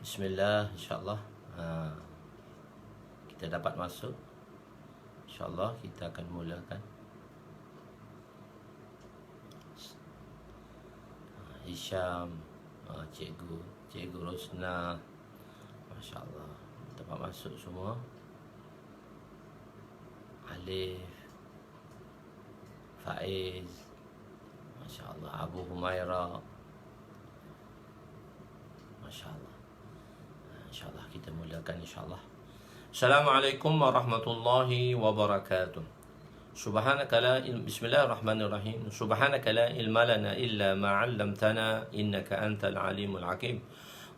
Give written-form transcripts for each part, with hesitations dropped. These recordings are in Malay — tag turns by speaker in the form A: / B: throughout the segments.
A: Bismillah, insyaAllah kita dapat masuk. InsyaAllah kita akan mulakan. Hisham, Cikgu Rosna, Masya Allah, dapat masuk semua. Alif, Faiz, Masya Allah, Abu Humaira, Masya Allah. InsyaAllah kita mulakan insyaAllah. Assalamualaikum warahmatullahi wabarakatuh. Bismillahirrahmanirrahim. Subhanaka la ilma lana illa ma 'allamtana innaka antal alimul hakim.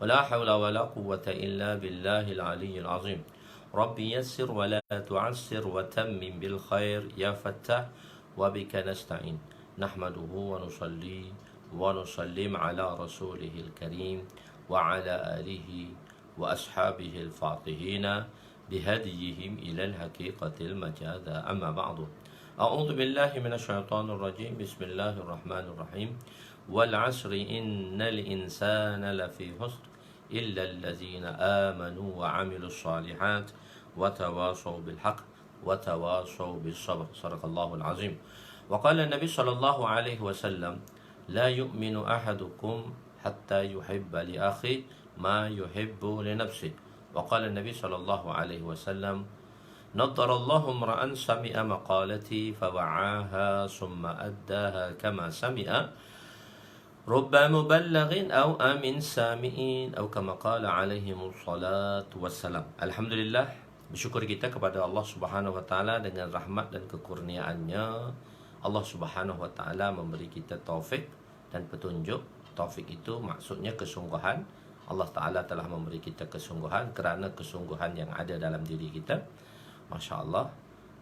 A: Wa la hawla wa la quwwata illa billahil aliyyil azim. Rabbi yassir wa la tu'assir wa tammim bil khair ya fattah wa bika nasta'in. Nahmaduhu wa nusalli wa nusallim ala rasulihil karim wa ala alihi وأصحابه الفاتحين بهديهم إلى الحقيقة المجاذة أما بعد أعوذ بالله من الشيطان الرجيم بسم الله الرحمن الرحيم والعصر إن الإنسان لفي خسر إلا الذين آمنوا وعملوا الصالحات وتواصوا بالحق وتواصوا بالصبر صدق الله العظيم وقال النبي صلى الله عليه وسلم لا يؤمن أحدكم حتى يحب لأخيه ما يحب لنفسه وقال النبي صلى الله عليه وسلم نضر الله امرأ سمع مقالتي فوعاها ثم أداها كما سمع رب مبلغ أو أمن سامعين أو كما قال عليهم الصلاة والسلام. Alhamdulillah, bersyukur kita kepada Allah Subhanahu wa taala dengan rahmat dan kekurniaannya. Allah Subhanahu wa taala memberi kita taufik dan petunjuk. Taufik itu maksudnya kesungguhan. Allah Ta'ala telah memberi kita kesungguhan kerana kesungguhan yang ada dalam diri kita. Masya Allah.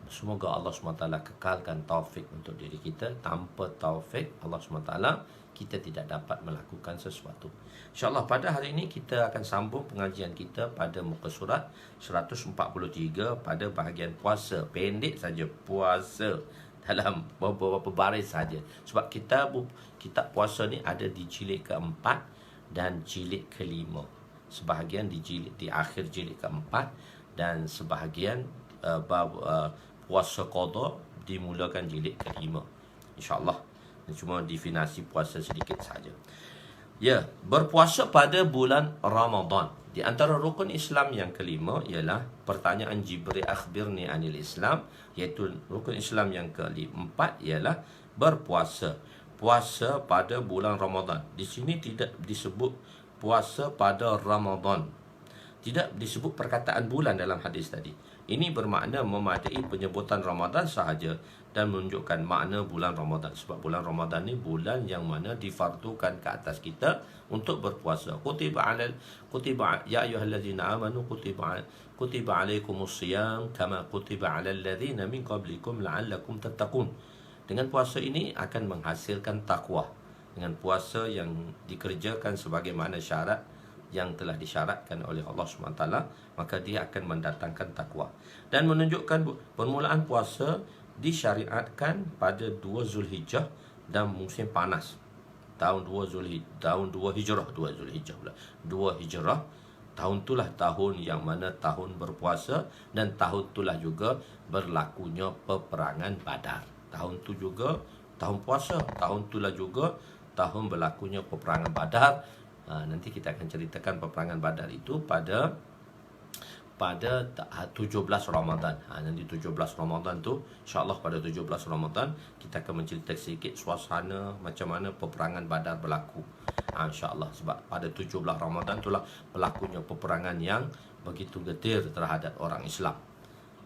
A: Semoga Allah SWT kekalkan taufik untuk diri kita. Tanpa taufik Allah SWT kita tidak dapat melakukan sesuatu. InsyaAllah pada hari ini kita akan sambung pengajian kita pada muka surat 143 pada bahagian puasa. Pendek saja, puasa dalam beberapa baris saja. Sebab kitab puasa ni ada di jilid keempat dan jilid kelima. Sebahagian di akhir jilid keempat dan sebahagian puasa qada dimulakan jilid kelima. InsyaAllah. Ini cuma definisi puasa sedikit saja. Ya, berpuasa pada bulan Ramadan. Di antara rukun Islam yang kelima ialah pertanyaan Jibril akhbirni anil Islam, iaitu rukun Islam yang keempat ialah berpuasa. Puasa pada bulan Ramadan. Di sini tidak disebut puasa pada Ramadan. Tidak disebut perkataan bulan dalam hadis tadi. Ini bermakna memadai penyebutan Ramadan sahaja dan menunjukkan makna bulan Ramadan. Sebab bulan Ramadan ni bulan yang mana difardukan ke atas kita untuk berpuasa. Kutiba ya ayyuhallazina amanu kutiba alaikumus-siyam kama kutiba alal ladzina min qablikum la'allakum tattaqun. Dengan puasa ini akan menghasilkan takwa. Dengan puasa yang dikerjakan sebagaimana syarat yang telah disyaratkan oleh Allah SWT, maka dia akan mendatangkan takwa. Dan menunjukkan permulaan puasa disyariatkan pada 2 Zulhijjah dan musim panas. Tahun 2 Hijrah tahun itulah tahun yang mana tahun berpuasa dan tahun itulah juga berlakunya peperangan Badar. Tahun tu juga tahun puasa, tahun itulah juga tahun berlakunya peperangan Badar. Nanti kita akan ceritakan peperangan Badar itu pada 17 Ramadan. Nanti 17 Ramadan tu, insyaAllah pada 17 Ramadan kita akan menceritakan sedikit suasana macam mana peperangan Badar berlaku. InsyaAllah, sebab pada 17 Ramadan itulah berlakunya peperangan yang begitu getir terhadap orang Islam.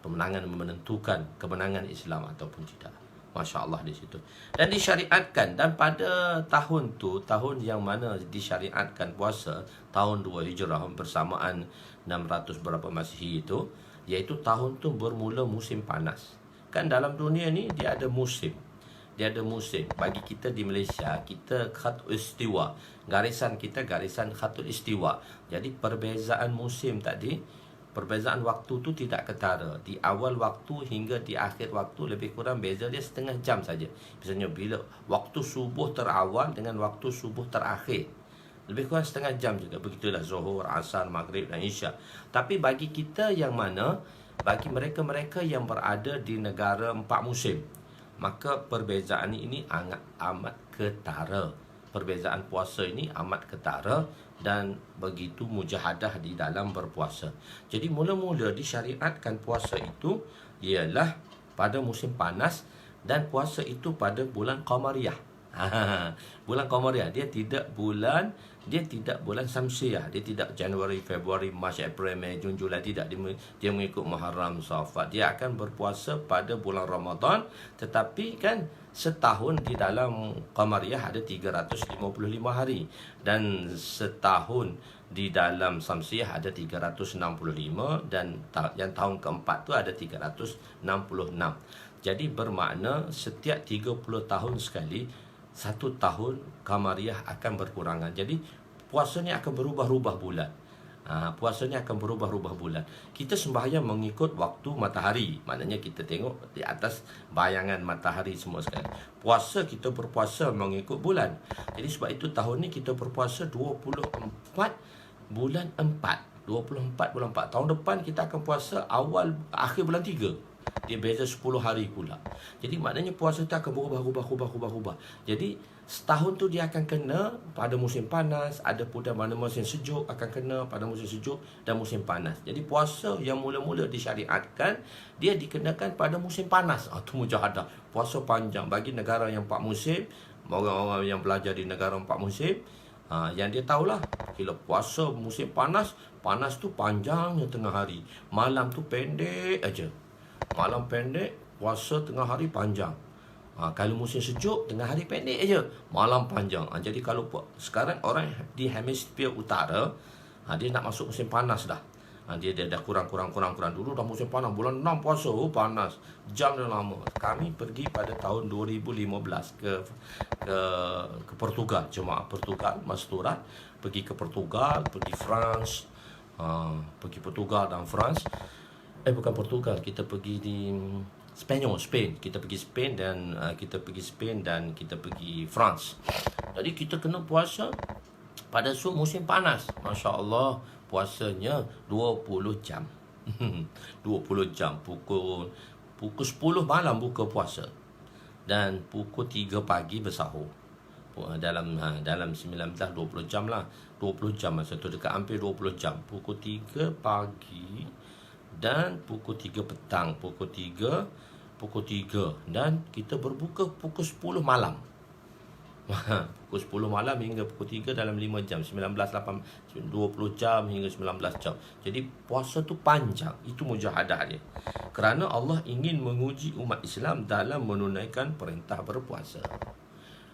A: Pemenangan menentukan kemenangan Islam ataupun tidak. Masya Allah di situ. Dan disyariatkan, dan pada tahun tu, tahun yang mana disyariatkan puasa, tahun 2 Hijrah bersamaan 600 berapa Masihi itu, iaitu tahun tu bermula musim panas. Kan dalam dunia ni dia ada musim. Dia ada musim. Bagi kita di Malaysia, kita khatul istiwa. Garisan kita garisan khatul istiwa. Jadi perbezaan musim tadi, perbezaan waktu tu tidak ketara. Di awal waktu hingga di akhir waktu lebih kurang beza dia setengah jam saja. Misalnya bila waktu subuh terawal dengan waktu subuh terakhir. Lebih kurang setengah jam juga. Begitulah Zuhur, Asar, Maghrib dan Isya. Tapi bagi kita yang mana, bagi mereka-mereka yang berada di negara 4 musim, maka perbezaan ini amat ketara. Perbezaan puasa ini amat ketara dan begitu mujahadah di dalam berpuasa. Jadi mula-mula disyariatkan puasa itu ialah pada musim panas dan puasa itu pada bulan Qamariyah. Bulan Qamariyah, dia tidak bulan Samsiah, dia tidak Januari, Februari, Mac, April, Mei, Jun, Julai, tidak. Dia mengikut Muharram, Safar. Dia akan berpuasa pada bulan Ramadan, tetapi kan setahun di dalam Qamariyah ada 355 hari dan setahun di dalam Samsiah ada 365 dan yang tahun keempat tu ada 366. Jadi bermakna setiap 30 tahun sekali, 1 tahun Qamariyah akan berkurangan. Jadi puasanya akan berubah-ubah bulan. Puasanya akan berubah-ubah bulan. Kita sembahyang mengikut waktu matahari. Maknanya kita tengok di atas bayangan matahari semua sekali. Puasa, kita berpuasa mengikut bulan. Jadi sebab itu tahun ni kita berpuasa 24 bulan 4. 24 bulan 4. Tahun depan kita akan puasa akhir bulan 3. Dia beza 10 hari pula. Jadi maknanya puasa itu akan berubah. Jadi setahun tu dia akan kena pada musim panas, ada pula pada musim sejuk akan kena pada musim sejuk dan musim panas. Jadi puasa yang mula-mula disyariatkan, dia dikenakan pada musim panas. Tu mujahadah. Puasa panjang bagi negara yang 4 musim, orang-orang yang belajar di negara 4 musim, yang dia tahulah, bila puasa musim panas tu panjangnya tengah hari. Malam tu pendek aja. Malam pendek, puasa tengah hari panjang. Kalau musim sejuk, tengah hari pendek aja, malam panjang. Jadi kalau sekarang orang di hemisfer utara, dia nak masuk musim panas dah. Dia dah kurang. Dulu dah musim panas, bulan 6 puasa, panas. Jam dah lama. Kami pergi pada tahun 2015 ke Portugal. Jemaah Portugal, Masturat. Pergi ke Portugal, pergi France. Pergi Portugal dan France. Bukan Portugal, kita pergi di Spain. Kita pergi Spain dan kita pergi France. Jadi kita kena puasa pada musim panas. Masya Allah, puasanya 20 jam. 20 jam. Pukul 10 malam buka puasa dan pukul 3 pagi bersahur. Dalam 19-20 jam lah. 20 jam masa tu, dekat hampir 20 jam. Pukul 3 pagi dan pukul 3 petang. Pukul 3 dan kita berbuka pukul 10 malam. Pukul 10 malam hingga pukul 3 dalam 5 jam, 20 jam hingga 19 jam. Jadi puasa tu panjang. Itu mujahadah dia. Kerana Allah ingin menguji umat Islam dalam menunaikan perintah berpuasa.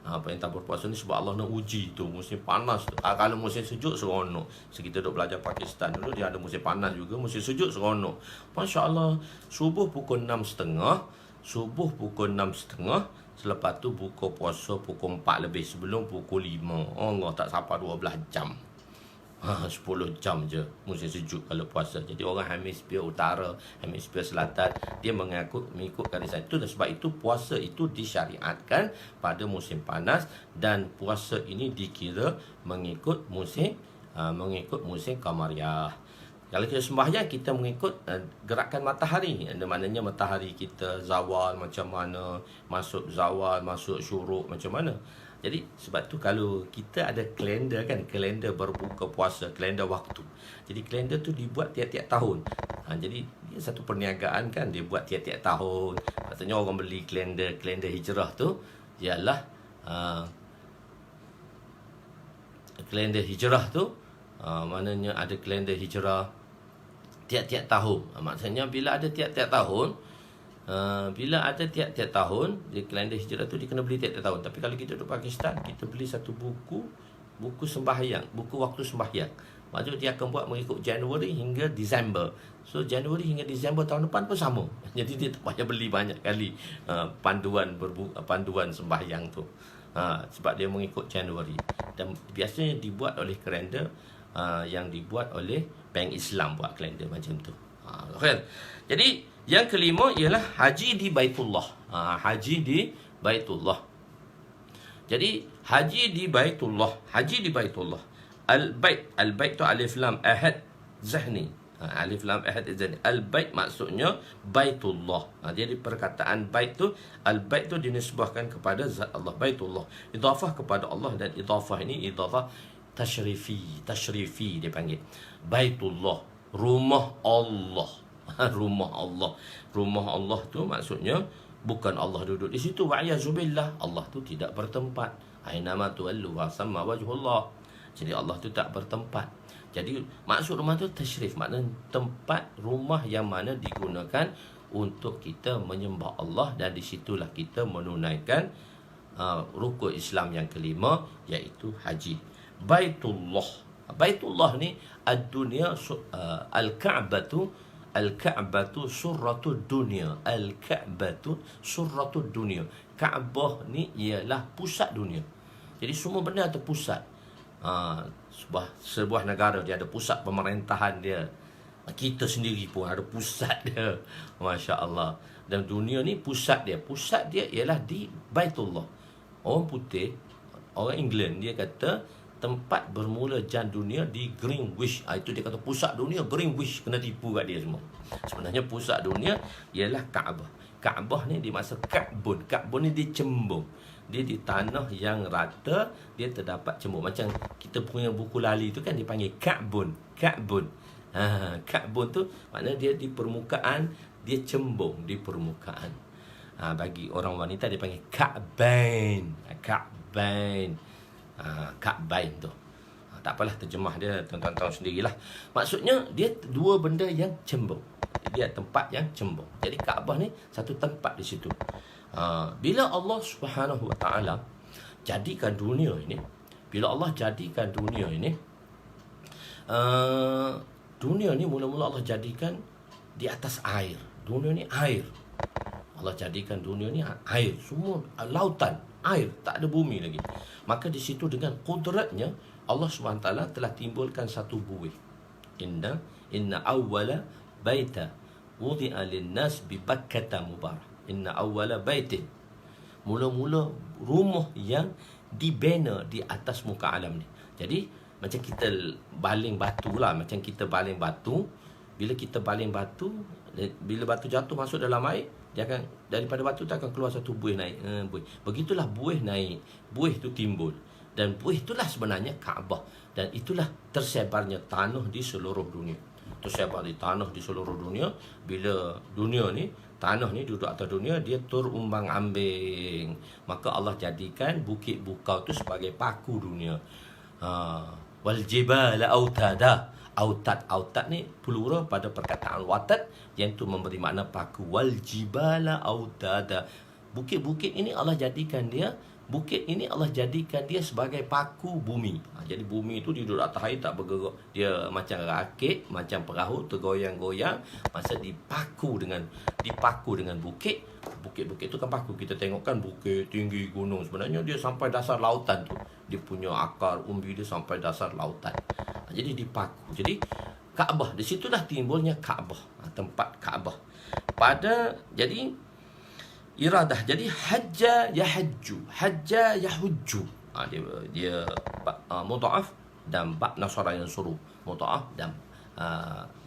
A: Perintah berpuasa ni sebab Allah nak uji tu. Musim panas tu. Kalau musim sejuk seronok. Kita duduk belajar Pakistan dulu, dia ada musim panas juga, musim sejuk seronok. Masya Allah, subuh pukul 6.30. Selepas tu buka puasa pukul 4 lebih, sebelum pukul 5. Allah tak sampai 12 jam. 10 jam je musim sejuk kalau puasa. Jadi orang hemisfer utara, hemisfer selatan, dia mengikut garisan itu. Dan sebab itu puasa itu disyariatkan pada musim panas, dan puasa ini dikira mengikut musim Qamariyah. Kalau kita sembahyang, kita mengikut gerakan matahari. Maknanya matahari kita zawal macam mana, masuk zawal, masuk syuruk macam mana. Jadi sebab tu kalau kita ada kalender kan, kalender berbuka puasa, kalender waktu. Jadi kalender tu dibuat tiap-tiap tahun. Jadi dia satu perniagaan kan, dia buat tiap-tiap tahun. Maksudnya orang beli kalender hijrah tu ialah kalender hijrah tu maknanya ada kalender hijrah tiap-tiap tahun. Maksudnya bila ada tiap-tiap tahun, dia kalender hijrah tu dia kena beli tiap-tiap tahun. Tapi kalau kita duduk Pakistan, kita beli satu buku sembahyang, buku waktu sembahyang. Maksudnya dia akan buat mengikut Januari hingga Disember. So Januari hingga Disember tahun depan pun sama. Jadi dia tak payah beli banyak kali panduan sembahyang tu. Sebab dia mengikut Januari. Dan biasanya dibuat oleh kalender yang dibuat oleh Bank Islam, buat kalender macam tu. Jadi yang kelima ialah haji di Baitullah. Haji di Baitullah. Jadi haji di Baitullah Al-bait tu alif lam ahad zahni. Alif lam ahad zahni. Al-bait maksudnya Baitullah. Jadi perkataan bait tu, al-bait tu dinisbahkan kepada zat Allah, Baitullah. Idhafah kepada Allah, dan idhafah ini idhafah tashrifi dia panggil. Baitullah, rumah Allah. Rumah Allah. Rumah Allah tu maksudnya bukan Allah duduk di situ. Wa'yazubillah, Allah tu tidak bertempat. Ainama tuwallu wa samma wajhullah. Jadi Allah tu tak bertempat. Jadi maksud rumah tu tashrif, maknanya tempat rumah yang mana digunakan untuk kita menyembah Allah, dan di situlah kita menunaikan rukun Islam yang kelima, iaitu haji. Baitullah ni ad-dunya, Al-Ka'batu surratud dunia. Al-Ka'batu surratud dunia. Kaabah ni ialah pusat dunia. Jadi semua benda terpusat. Sebuah negara dia ada pusat pemerintahan dia. Kita sendiri pun ada pusat dia. Masya Allah. Dan dunia ni pusat dia. Pusat dia ialah di Baitullah. Orang putih, orang England, dia kata tempat bermula jan dunia di Greenwich. Itu dia kata pusat dunia Greenwich. Kena tipu kat dia semua. Sebenarnya pusat dunia ialah Kaabah. Kaabah ni dimaksud Ka'bun. Ka'bun ni dia cembung. Dia di tanah yang rata, dia terdapat cembung. Macam kita punya buku lali tu kan dipanggil Ka'bun. Ka'bun. Ka'bun tu maknanya dia di permukaan, dia cembung di permukaan. Bagi orang wanita dia panggil Ka'bain. Ka'bain. Ka'bain tu. Tak apalah, terjemah dia tuan-tuan tahu sendirilah. Maksudnya dia dua benda yang cembung. Dia tempat yang cembung. Jadi Kaabah ni satu tempat di situ. Bila Allah Subhanahu Wa Taala jadikan dunia ini, dunia ni mula-mula Allah jadikan di atas air. Dunia ni air. Allah jadikan dunia ni air, semua lautan, air, tak ada bumi lagi. Maka di situ dengan kudratnya Allah SWT telah timbulkan satu buih. Inna awwala baita wudi'a lin-nas bi Bakkah mubarak. Inna awwala baitin, mula-mula rumah yang dibina di atas muka alam ni. Jadi macam kita baling batu lah. Macam kita baling batu. Bila kita baling batu, bila batu jatuh masuk dalam air, dia akan, daripada batu tu akan keluar satu buih naik. Begitulah buih naik. Buih tu timbul. Dan buih itulah sebenarnya Kaabah. Dan itulah tersebarnya tanah di seluruh dunia. Tersebar di tanah di seluruh dunia. Bila dunia ni, tanah ni duduk atas dunia, dia terumbang ambing. Maka Allah jadikan bukit bukau tu sebagai paku dunia. Wal jibala autada. Autad ni plural pada perkataan watad, yang tu memberi makna paku. Wal jibala autada. Bukit-bukit ini Allah jadikan dia sebagai paku bumi. Jadi bumi itu duduk atas air, tak bergerak. Dia macam rakit, macam perahu tergoyang-goyang. Masa dipaku dengan bukit. Bukit-bukit tu kan paku. Kita tengok kan bukit tinggi gunung. Sebenarnya dia sampai dasar lautan tu. Dia punya akar umbi dia sampai dasar lautan. Jadi dipaku. Jadi Kaabah, di situlah timbulnya Kaabah, tempat Kaabah. Jadi iradah. Jadi hajja yahajju, hajja yahujju. Dia mudha'af dan ba' nasara yang suruh. Mudha'af dan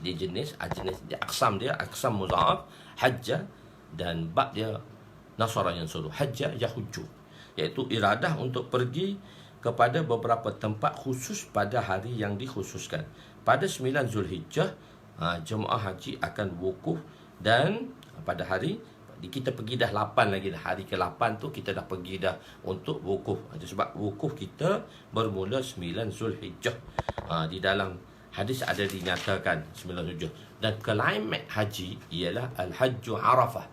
A: dia jenis dia aksam mudha'af, hajja, dan ba' dia nasara yang suruh. Hajja yahujju, iaitu iradah untuk pergi kepada beberapa tempat khusus pada hari yang dikhususkan. Pada 9 Zulhijjah, jemaah haji akan wukuf, dan pada hari kita pergi dah 8 lagi dah. Hari ke-8 tu kita dah pergi dah untuk wukuf. Sebab wukuf kita bermula 9 Zulhijjah. Di dalam hadis ada dinyatakan 9 Zulhijjah. Dan klimaks haji ialah Al-Hajju Arafah.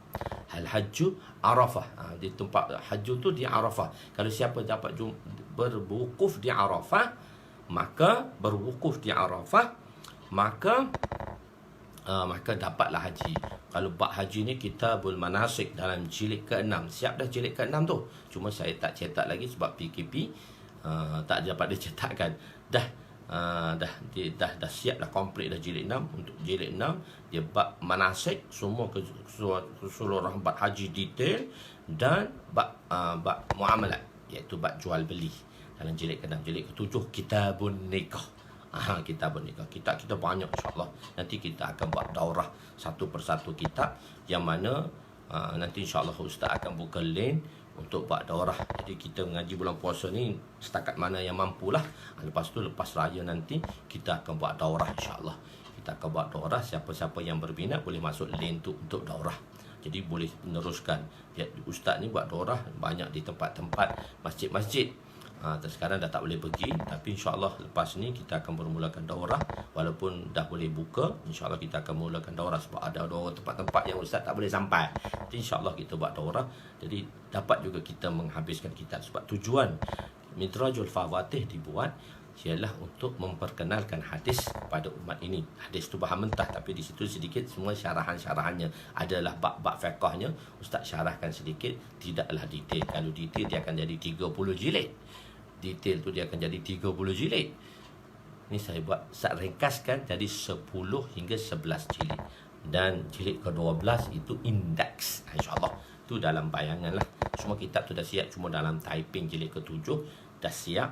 A: Al-Hajju Arafah. Di tempat haji tu di Arafah. Kalau siapa dapat berwukuf di Arafah, maka dapatlah haji. Kalau bab haji ni Kitabul Manasik dalam jilid ke-6. Siap dah jilid ke-6 tu. Cuma saya tak cetak lagi sebab PKP tak dapat dicetakkan. Dah siap dah, komplit dah jilid 6. Untuk jilid 6 dia bab manasik, semua keseluruhan bab haji detail, dan bab muamalat, iaitu bab jual beli. dalam jilid ke-6, jilid ke-7 Kitabun Nikah. Kitabun Nikah. Kitab kita banyak insya-Allah. Nanti kita akan buat daurah satu persatu kitab yang mana nanti insya-Allah Ustaz akan buka link untuk buat daurah. Jadi kita mengaji bulan puasa ni setakat mana yang mampulah. Lepas tu lepas raya nanti kita akan buat daurah insya-Allah. Kita akan buat daurah, siapa-siapa yang berminat boleh masuk link tu untuk daurah. Jadi boleh meneruskan. Ya, Ustaz ni buat daurah banyak di tempat-tempat masjid-masjid. Sekarang dah tak boleh pergi, tapi insya-Allah lepas ni kita akan bermulakan daurah. Walaupun dah boleh buka, insya-Allah kita akan mulakan daurah sebab ada daurah tempat-tempat yang Ustaz tak boleh sampai. Jadi insya-Allah kita buat daurah. Jadi dapat juga kita menghabiskan kitab sebab tujuan Midrajul Fawatih dibuat ialah untuk memperkenalkan hadis kepada umat ini. Hadis tu bahan mentah, tapi di situ sedikit semua syarahan-syarahannya adalah bab-bab fiqahnya. Ustaz syarahkan sedikit, tidaklah detail. Kalau detail dia akan jadi 30 jilid. Detail tu dia akan jadi 30 jilid. Ni saya buat, saya ringkaskan jadi 10 hingga 11 jilid. Dan jilid ke-12 itu indeks. InsyaAllah tu dalam bayangan lah. Semua kitab tu dah siap, cuma dalam typing jilid ke-7 dah siap.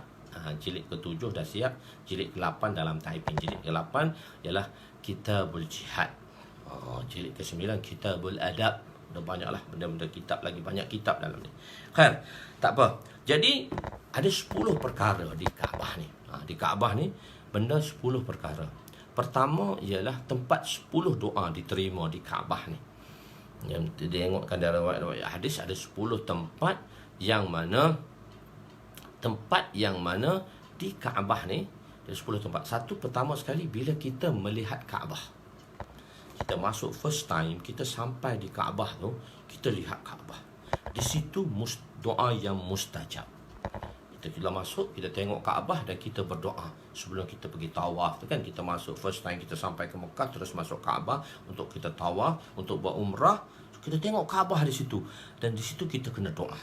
A: Jilid ke-7 dah siap. Jilid ke-8 dalam typing. Jilid ke-8 ialah Kitabul Jihad. Jilid ke-9 Kitabul Adab. Dah banyaklah benda-benda kitab, lagi banyak kitab dalam ni. Khair, tak apa. Jadi ada 10 perkara di Kaabah ni. Di Kaabah ni benda 10 perkara. Pertama ialah tempat 10 doa diterima di Kaabah ni. Yang tengokkan dari riwayat hadis ada 10 tempat yang mana di Kaabah ni ada 10 tempat. Satu, pertama sekali bila kita melihat Kaabah. Kita masuk first time, kita sampai di Kaabah tu, kita lihat Kaabah. Di situ doa yang mustajab. Kita masuk, kita tengok Kaabah dan kita berdoa. Sebelum kita pergi tawaf tu kan, kita masuk first time, kita sampai ke Mekah, terus masuk Kaabah untuk kita tawaf, untuk buat umrah. Kita tengok Kaabah di situ, dan di situ kita kena doa.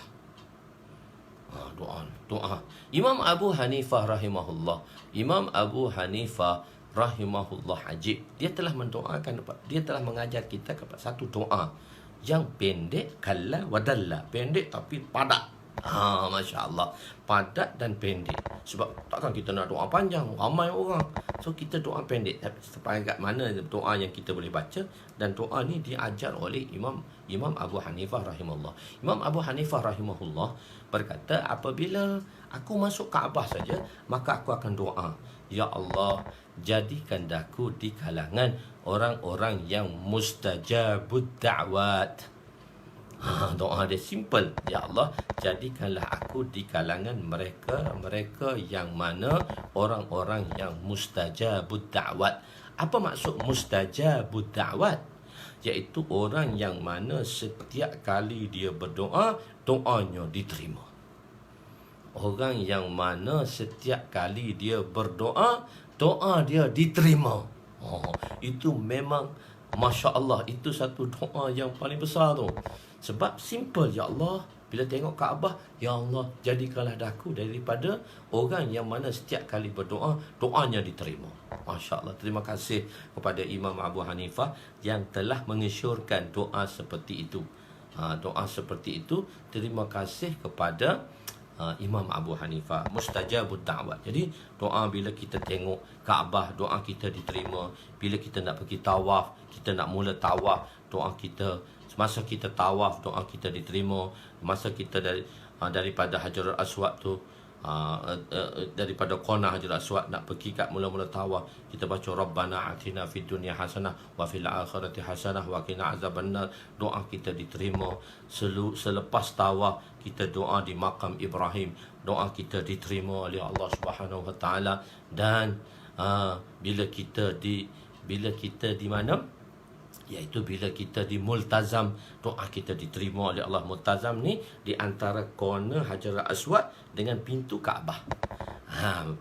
A: Doa. Imam Abu Hanifah rahimahullah ajib. Dia telah mendoakan, dia telah mengajar kita kepada satu doa yang pendek, kalla wadalla. Pendek tapi padat. Masya Allah, padat dan pendek. Sebab takkan kita nak doa panjang, ramai orang. So kita doa pendek, tapi sampai kat mana doa yang kita boleh baca. Dan doa ni diajar oleh Imam Abu Hanifah rahimahullah. Imam Abu Hanifah rahimahullah berkata, apabila aku masuk Kaabah saja, maka aku akan doa, ya Allah, jadikan aku di kalangan orang-orang yang mustajabud da'wat. Doa dia simple, ya Allah, jadikanlah aku di kalangan mereka yang mana orang-orang yang mustajabud da'wat. Apa maksud mustajabud da'wat? Iaitu orang yang mana setiap kali dia berdoa, doanya diterima. Orang yang mana setiap kali dia berdoa, doa dia diterima. Itu memang Masya Allah, itu satu doa yang paling besar tu. Sebab simple, ya Allah, bila tengok Kaabah, ya Allah, jadikanlah aku daripada orang yang mana setiap kali berdoa, doanya diterima. Masya Allah, terima kasih kepada Imam Abu Hanifah yang telah mengesyorkan doa seperti itu. Doa seperti itu, terima kasih kepada Imam Abu Hanifah. Mustajabud da'wat. Jadi doa bila kita tengok Kaabah, doa kita diterima. Bila kita nak pergi tawaf, kita nak mula tawaf, doa kita, semasa kita tawaf, doa kita diterima. Masa kita daripada Hajarul Aswad tu, daripada Qana Hajarul Aswad nak pergi kat mula-mula tawaf, kita baca Rabbana atina fid dunya hasanah wa fil akhirati hasanah wa qina azabannar. Doa kita diterima. Selepas tawaf kita doa di makam Ibrahim, doa kita diterima oleh Allah Subhanahu wa taala. Dan bila kita di mana, iaitu bila kita di Multazam, doa kita diterima oleh Allah. Multazam ni di antara corner Hajar Aswad dengan pintu Kaabah.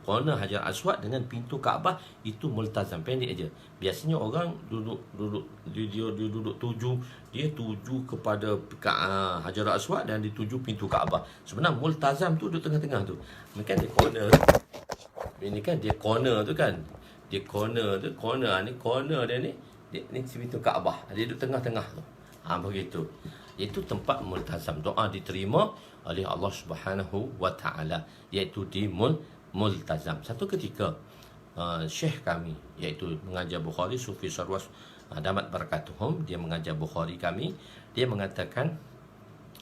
A: Corner Hajar Aswad dengan pintu Kaabah itu Multazam, pendek aja. Biasanya orang duduk tuju, dia tuju kepada Hajar Aswad dan dituju pintu Kaabah. Sebenarnya Multazam tu duduk tengah-tengah tu. Ini kan dia corner. Ini kan dia corner tu kan. Dia corner tu, corner dia ni. Ini pintu Kaabah. Dia duduk tengah-tengah tu. Begitu. iaitu tempat multazam. Doa diterima oleh Allah Subhanahu wa taala, iaitu di multazam. Satu ketika Syekh kami, iaitu mengajar Bukhari, Sufi Sarwas Damat Barakatuhum, dia mengajar Bukhari kami, dia mengatakan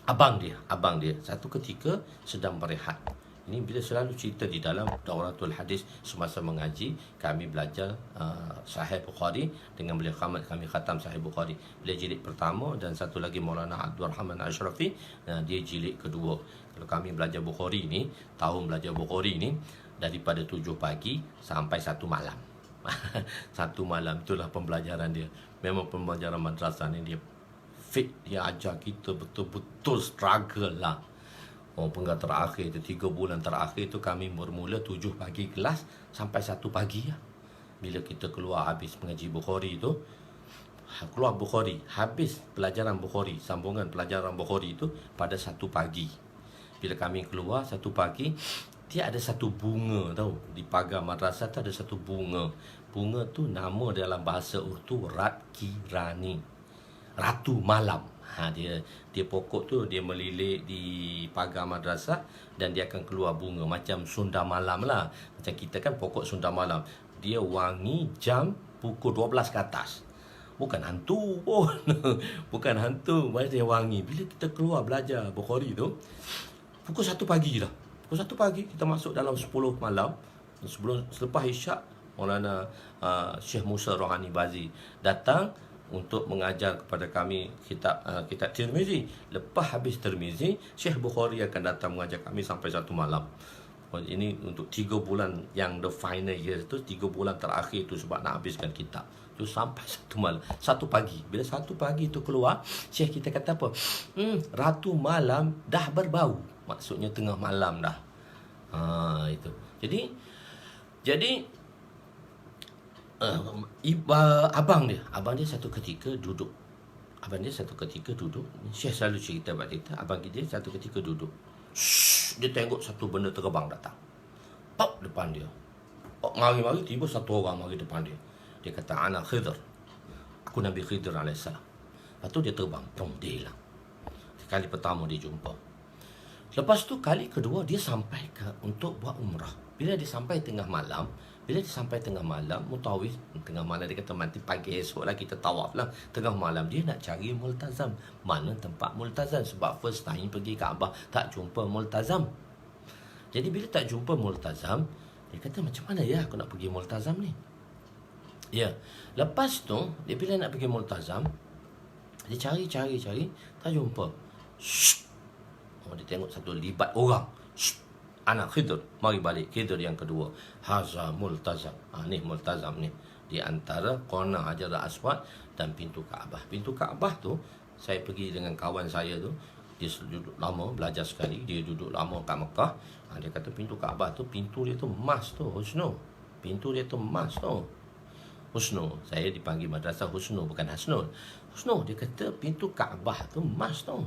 A: abang dia satu ketika sedang berehat. Ini bila selalu cerita di dalam Dauratul Hadis semasa mengaji, kami belajar Sahih Bukhari dengan beliau kami khatam Sahih Bukhari. Beliau jilid pertama dan satu lagi Maulana Abdul Rahman Ashrafi, dia jilid kedua. Kalau kami belajar Bukhari ni, tahun belajar Bukhari ni daripada 7 pagi sampai 1 malam. 1 malam itulah pembelajaran dia. Memang pembelajaran madrasah ni dia fit, dia ajar kita betul-betul struggle lah. Penggal terakhir tu, 3 bulan terakhir tu kami bermula 7 pagi kelas sampai 1 pagi lah. Bila kita keluar habis mengaji Bukhari tu, keluar Bukhari, habis pelajaran Bukhari, sambungan pelajaran Bukhari tu pada 1 pagi. Bila kami keluar 1 pagi, dia ada satu bunga tau. Di pagar madrasah tu ada satu bunga. Bunga tu nama dalam bahasa Urdu Ratkirani, Ratu Malam. Dia pokok tu dia melilit di pagar madrasah dan dia akan keluar bunga macam sunda malam lah. Macam kita kan pokok sunda malam. Dia wangi jam pukul 12 ke atas. Bukan hantu pun. Bukan hantu, macam dia wangi. Bila kita keluar belajar Bukhari tu, pukul 1 pagi lah. Pukul 1 pagi kita masuk dalam 10 malam. Selepas Isyak, Maulana Syekh Musa Rohani Bazi datang untuk mengajar kepada kami kitab Tirmizi. Lepas habis Tirmizi, Syekh Bukhari akan datang mengajar kami sampai 1 malam. Ini untuk 3 bulan yang the final years tu, 3 bulan terakhir tu sebab nak habiskan kitab. Tu sampai 1 malam, 1 pagi. Bila 1 pagi tu keluar, Syekh kita kata apa? Ratu Malam dah berbau. Maksudnya tengah malam dah. Itu. Jadi abang dia satu ketika duduk. Syekh selalu cerita buat kita. Abang dia satu ketika duduk. Dia tengok satu benda terbang datang. Pop depan dia. Mari-mari tiba satu orang mari depan dia. Dia kata, "Ana Khidr. Aku Nabi Khidr alaihissalam." Lepas tu dia terbang, dia hilang. Kali pertama dia jumpa. Lepas tu kali kedua dia sampai untuk buat umrah. Bila dia sampai tengah malam, mutawif, tengah malam dia kata nanti pagi esok lah kita tawaf lah. Tengah malam dia nak cari multazam. Mana tempat multazam? Sebab first time pergi Kaabah tak jumpa multazam. Jadi bila tak jumpa multazam, dia kata macam mana ya aku nak pergi multazam ni? Ya. Lepas tu dia bila nak pergi multazam, dia cari tak jumpa. Dia tengok satu libat orang. Anak Khidr, mari balik. Khidr yang kedua. Haza multazam. Ni multazam ni. Di antara Qana Hajar Aswad dan pintu Kaabah. Pintu Kaabah tu, saya pergi dengan kawan saya tu. Dia duduk lama, belajar sekali. Dia duduk lama kat Mekah. Dia kata pintu Kaabah tu, pintu dia tu emas tu, Husnu. Pintu dia tu emas tu. Husnu. Saya dipanggil madrasah Husnu, bukan Hasnul. Husnu, dia kata pintu Kaabah tu emas tu.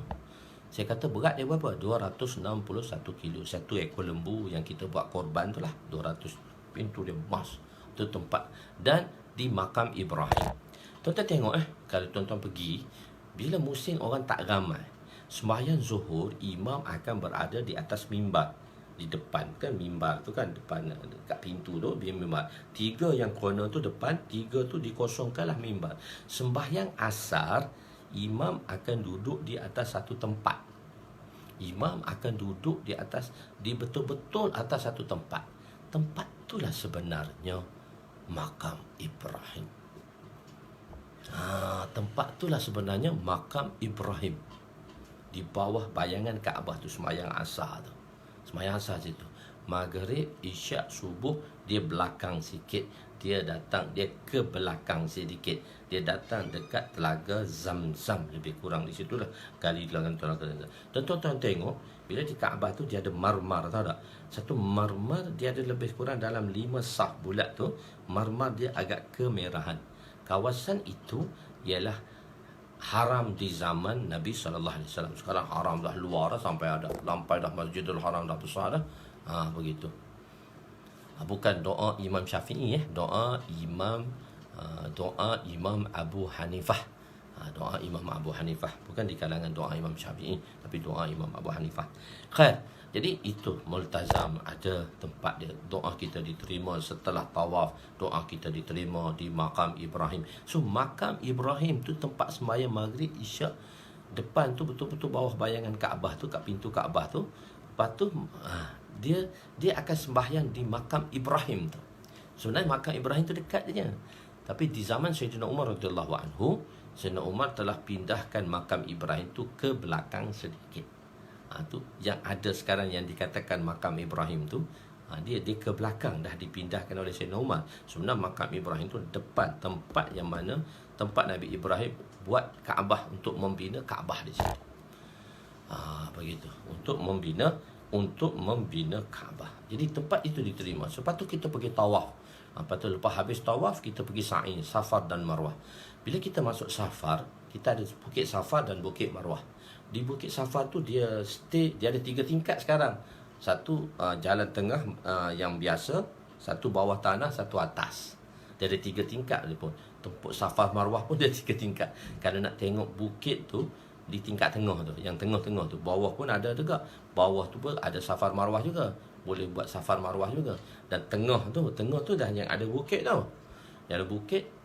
A: Saya kata berat dia berapa? 261 kilo. Satu ekor lembu yang kita buat korban tu lah. 200. Pintu dia emas. Itu tempat. Dan di makam Ibrahim. Tuan-tuan tengok kalau tuan-tuan pergi, bila musim orang tak ramai, sembahyang zuhur, imam akan berada di atas mimbar. Di depan kan mimbar tu kan, depan dekat pintu tu dia mimbar. 3 yang corner tu depan, 3 tu dikosongkanlah mimbar. Sembahyang asar, imam akan duduk di atas satu tempat. Imam akan duduk di betul-betul atas satu tempat. Tempat itulah sebenarnya makam Ibrahim. Tempat itulah sebenarnya makam Ibrahim. Di bawah bayangan Kaabah tu sembahyang asar tu. Sembahyang asar situ. Maghrib, Isyak, Subuh dia belakang sikit. Dia datang, dia ke belakang sedikit. Dia datang dekat telaga Zamzam. Lebih kurang di situlah. Kali belakang telaga Zamzam. Dan tuan-tuan tengok, bila di Kaabah tu dia ada marmar, tahu tak? Satu marmar dia ada lebih kurang dalam 5 sah bulat tu. Marmar dia agak kemerahan. Kawasan itu ialah haram di zaman Nabi SAW. Sekarang haram dah luar dah, sampai dah Masjidil Haram dah besar dah. Begitu. Bukan doa Imam Syafi'i, doa Imam Abu Hanifah. Doa Imam Abu Hanifah, bukan di kalangan doa Imam Syafi'i, tapi doa Imam Abu Hanifah. Khair. Jadi itu multazam, ada tempat dia. Doa kita diterima setelah tawaf, doa kita diterima di makam Ibrahim. So makam Ibrahim tu tempat sembahyang maghrib, isyak. Depan tu betul-betul bawah bayangan Kaabah tu, kat pintu Kaabah tu. Lepas tu dia akan sembahyang di makam Ibrahim tu. Sebenarnya makam Ibrahim tu dekat je. Tapi di zaman Sayyidina Umar radhiyallahu anhu, Sayyidina Umar telah pindahkan makam Ibrahim tu ke belakang sedikit. Tu yang ada sekarang yang dikatakan makam Ibrahim tu, dia ke belakang, dah dipindahkan oleh Sayyidina Umar. Sebenarnya makam Ibrahim tu depan, tempat yang mana tempat Nabi Ibrahim buat Kaabah, untuk membina Kaabah di situ. Begitu, untuk membina Kaabah. Jadi tempat itu diterima. Lepas tu kita pergi tawaf. Lepas tu lepas habis tawaf, kita pergi sa'i, Safar dan Marwah. Bila kita masuk Safar, kita ada Bukit Safar dan Bukit Marwah. Di Bukit Safar tu dia ada 3 tingkat sekarang. Satu jalan tengah yang biasa, satu bawah tanah, satu atas. Dia ada 3 tingkat dia pun. Tempat Safar Marwah pun dia 3 tingkat. Kalau nak tengok bukit tu di tingkat tengah tu, yang tengah-tengah tu, bawah pun ada juga. Bawah tu pun ada Safar Marwah juga. Boleh buat Safar Marwah juga. Dan tengah tu dah yang ada bukit tau. Yang ada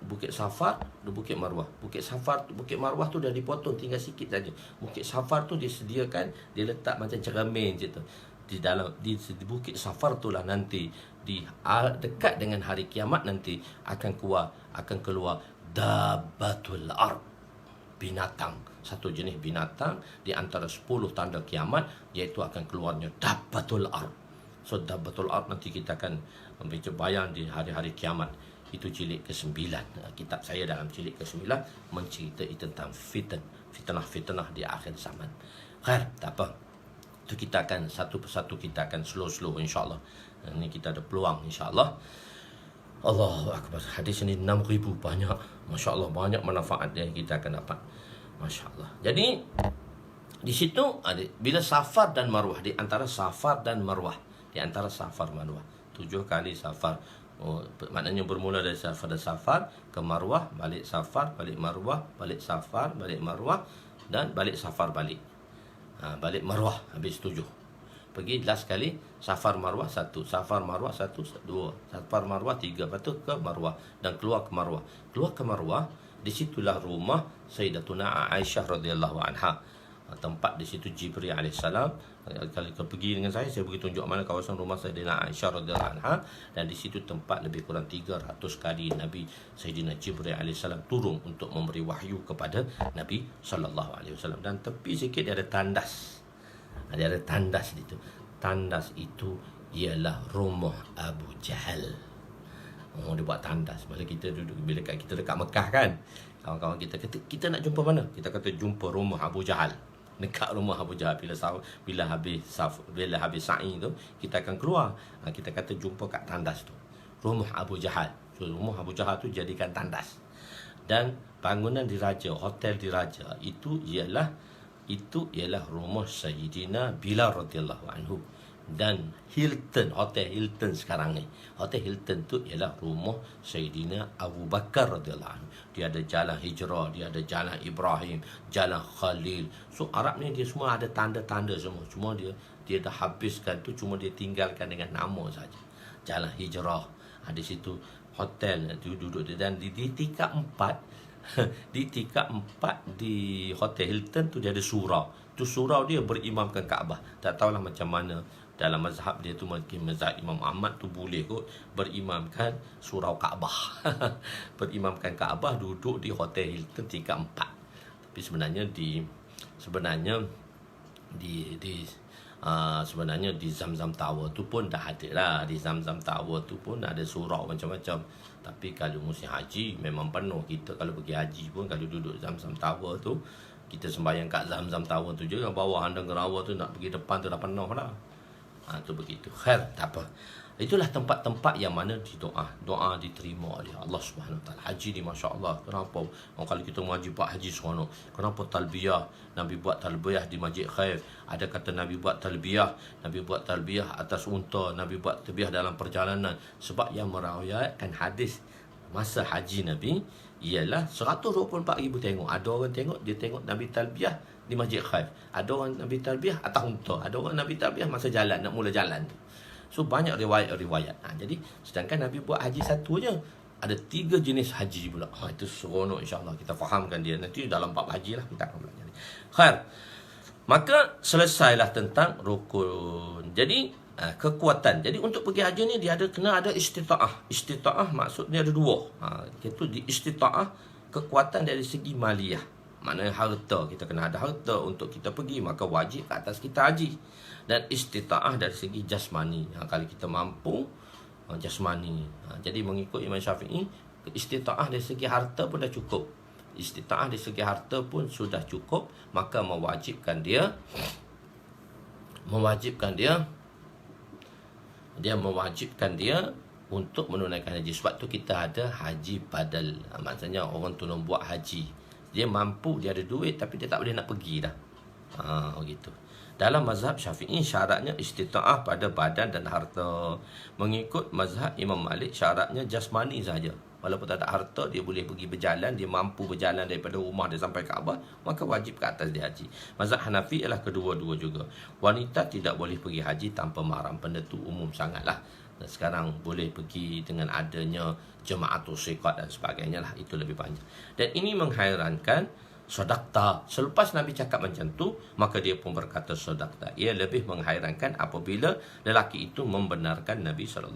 A: Bukit Safar, ada Bukit Marwah. Bukit Safar, Bukit Marwah tu dah dipotong tinggal sikit saja. Bukit Safar tu disediakan, dia letak macam cermin je tu. Di dalam di Bukit Safar tu lah nanti dekat dengan hari kiamat nanti akan keluar Dabbatul Ard, binatang, satu jenis binatang di antara 10 tanda kiamat, iaitu akan keluarnya Dabbatul Ard. So Dabbatul Ard nanti kita akan membaca bayan di hari-hari kiamat. Itu jilid ke-9. Kitab saya dalam jilid ke-9 menceritakan tentang fitnah di akhir zaman. Khair, tak apa. Itu kita akan satu persatu, kita akan slow insya-Allah. Ini kita ada peluang insya-Allah. Allahu akbar. Hadis ini 6,000 banyak. Masya-Allah, banyak manfaat yang kita akan dapat. Masya-Allah. Jadi di situ ada bila Safar dan Marwah, di antara Safar dan Marwah, 7 kali Safar. Maknanya bermula dari Safar ke Marwah, balik Safar, balik Marwah, balik Safar, balik Marwah, dan balik Safar balik. Balik Marwah habis 7. Pergi last kali Safar Marwah 1, Safar Marwah 1, 2, Safar Marwah 3, lepas tu ke Marwah dan keluar ke Marwah. Keluar ke Marwah, disitulah rumah Sayyidatuna Aisyah radhiyallahu anha. Tempat di situ Jibril alaihissalam. Kalau pergi dengan saya pergi tunjuk mana kawasan rumah Sayyidina Aisyah radhiyallahu anha, dan di situ tempat lebih kurang 300 kali Nabi Sayyidina Jibril alaihissalam turun untuk memberi wahyu kepada Nabi sallallahu alaihi wasallam. Dan tepi sikit dia ada tandas. Dia ada tandas di situ. Tandas itu ialah rumah Abu Jahal. Dia buat tandas. Bila kita dekat Mekah kan, kawan-kawan kita kata kita nak jumpa mana? Kita kata jumpa rumah Abu Jahal. Dekat rumah Abu Jahal. Bila habis sa'i tu, kita akan keluar. Kita kata jumpa kat tandas tu, rumah Abu Jahal. So, rumah Abu Jahal tu jadikan tandas. Dan bangunan diraja, hotel diraja, itu ialah rumah Sayyidina Bilal radhiyallahu anhu. Dan Hotel Hilton sekarang ni, Hotel Hilton tu ialah rumah Sayyidina Abu Bakar radhiyallahu anhu. Dia ada jalan Hijrah, dia ada jalan Ibrahim, jalan Khalil. So Arab ni dia semua ada tanda-tanda semua. Cuma dia dah habiskan tu, cuma dia tinggalkan dengan nama saja. Jalan Hijrah. Di situ hotel duduk dan di tingkat 4 di tingkat 4 di Hotel Hilton tu dia ada surau. Tu surau dia berimamkan Kaabah. Tak tahulah macam mana dalam mazhab dia tu, mungkin mazhab Imam Ahmad tu boleh kot berimamkan surau Kaabah. Berimamkan Kaabah, duduk di Hotel Hilton tingkat 4. Tapi sebenarnya di Zamzam Tower tu pun dah ada lah. Di Zamzam Tower tu pun ada surau macam-macam. Tapi kalau musim haji memang penuh. Kita kalau pergi haji pun, kalau duduk Zamzam Tower tu, kita sembahyang kat Zamzam Tower tu je, yang bawah handang Gerawa tu nak pergi depan tu dah penuh lah. Tu begitu. Khair, tak apa. Itulah tempat-tempat yang mana doa diterima oleh Allah Subhanahu Wa Taala. Haji ni masya-Allah. Kenapa? Kalau kita haji buat haji seronok. Kenapa talbiyah? Nabi buat talbiyah di Masjid Khaif. Ada kata Nabi buat talbiyah atas unta, Nabi buat talbiyah dalam perjalanan. Sebab yang meriwayatkan hadis masa haji Nabi, ialah 124,000 tengok. Ada orang tengok, dia tengok Nabi talbiyah di Masjid Khaif. Ada orang Nabi talbiyah atas unta. Ada orang Nabi talbiyah masa jalan, nak mula jalan tu. So banyak riwayat-riwayat. Jadi sedangkan Nabi buat haji satu je, ada 3 jenis haji pula. Itu seronok, insya-Allah kita fahamkan dia nanti dalam bab haji lah kita akan belajar. Khair. Maka selesailah tentang rukun. Jadi kekuatan. Jadi untuk pergi haji ni dia kena ada istita'ah. Istita'ah maksudnya ada 2. Itu di istita'ah, kekuatan dari segi maliyah. Maknanya harta, kita kena ada harta untuk kita pergi, maka wajib ke atas kita haji. Dan istita'ah dari segi jasmani. Kalau kita mampu jasmani. Jadi mengikut Imam Syafi'i, istita'ah dari segi harta pun dah cukup. Istita'ah dari segi harta pun sudah cukup, maka mewajibkan dia untuk menunaikan haji. Sebab tu kita ada haji badal. Maksudnya orang tu nak buat haji, dia mampu, dia ada duit, tapi dia tak boleh nak pergi dah. Begitu. Dalam mazhab Syafi'i syaratnya istita'ah pada badan dan harta. Mengikut mazhab Imam Malik syaratnya jasmani saja. Walaupun tak ada harta, dia boleh pergi berjalan, dia mampu berjalan daripada rumah dia sampai Kaabah, maka wajib ke atas dia haji. Mazhab Hanafi ialah kedua-dua juga. Wanita tidak boleh pergi haji tanpa mahram. Benda tu umum sangatlah. Dan sekarang boleh pergi dengan adanya jama'atul siqat dan sebagainya lah. Itu lebih banyak. Dan ini menghairankan sodakta. Selepas Nabi cakap macam tu, maka dia pun berkata sodakta. Ia lebih menghairankan apabila lelaki itu membenarkan Nabi SAW.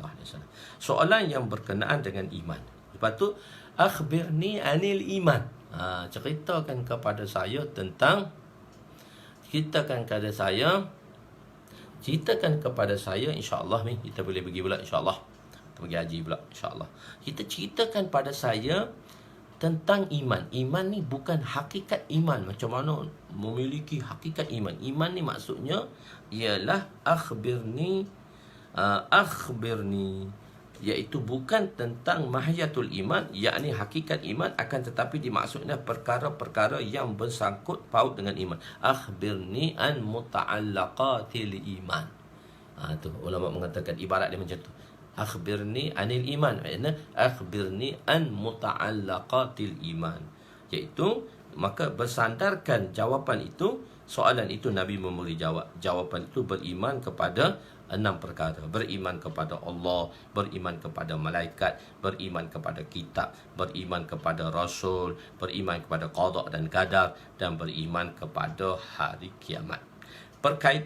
A: Soalan yang berkenaan dengan iman. Lepas tu, akhbirni anil iman. Ceritakan kepada saya, insya-Allah ni kita boleh pergi pula, insya-Allah. Kita pergi haji pula, insya-Allah. Kita ceritakan pada saya tentang iman. Iman ni bukan hakikat iman. Macam mana memiliki hakikat iman. Iman ni maksudnya ialah akhbirni, iaitu bukan tentang mahiyatul iman, yakni hakikat iman, akan tetapi dimaksudnya perkara-perkara yang bersangkut paut dengan iman. Akhbirni an muta'allaqatil iman. Tu ulama mengatakan ibarat dia macam tu. Akhbirni anil iman, maknanya akhbirni an muta'allaqatil iman. Iaitu maka bersandarkan jawapan itu, soalan itu Nabi memberi jawab. Jawapan itu beriman kepada 6 perkara. Beriman kepada Allah, beriman kepada malaikat, beriman kepada kitab, beriman kepada rasul, beriman kepada qada dan qadar, dan beriman kepada hari kiamat.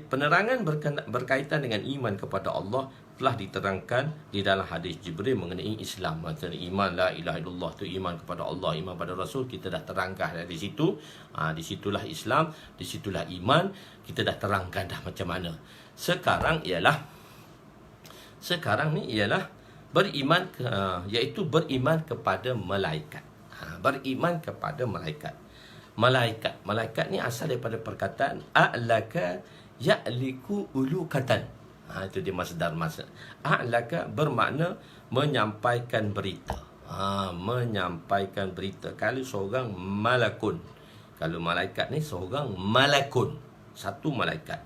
A: Penerangan berkaitan dengan iman kepada Allah telah diterangkan di dalam hadis Jibril mengenai Islam. Maksudnya iman la ilaha illallah tu iman kepada Allah, iman pada Rasul, kita dah terangkan dari situ. Disitulah Islam, disitulah iman, kita dah terangkan dah macam mana. Sekarang ni ialah beriman iaitu beriman kepada malaikat. Beriman kepada malaikat. Malaikat ni asal daripada perkataan a'laka ya'liku ulukatan. Itu dia masdar. A'laka bermakna menyampaikan berita. Menyampaikan berita. Kalau seorang malakun. Kalau malaikat ni seorang malakun. Satu malaikat.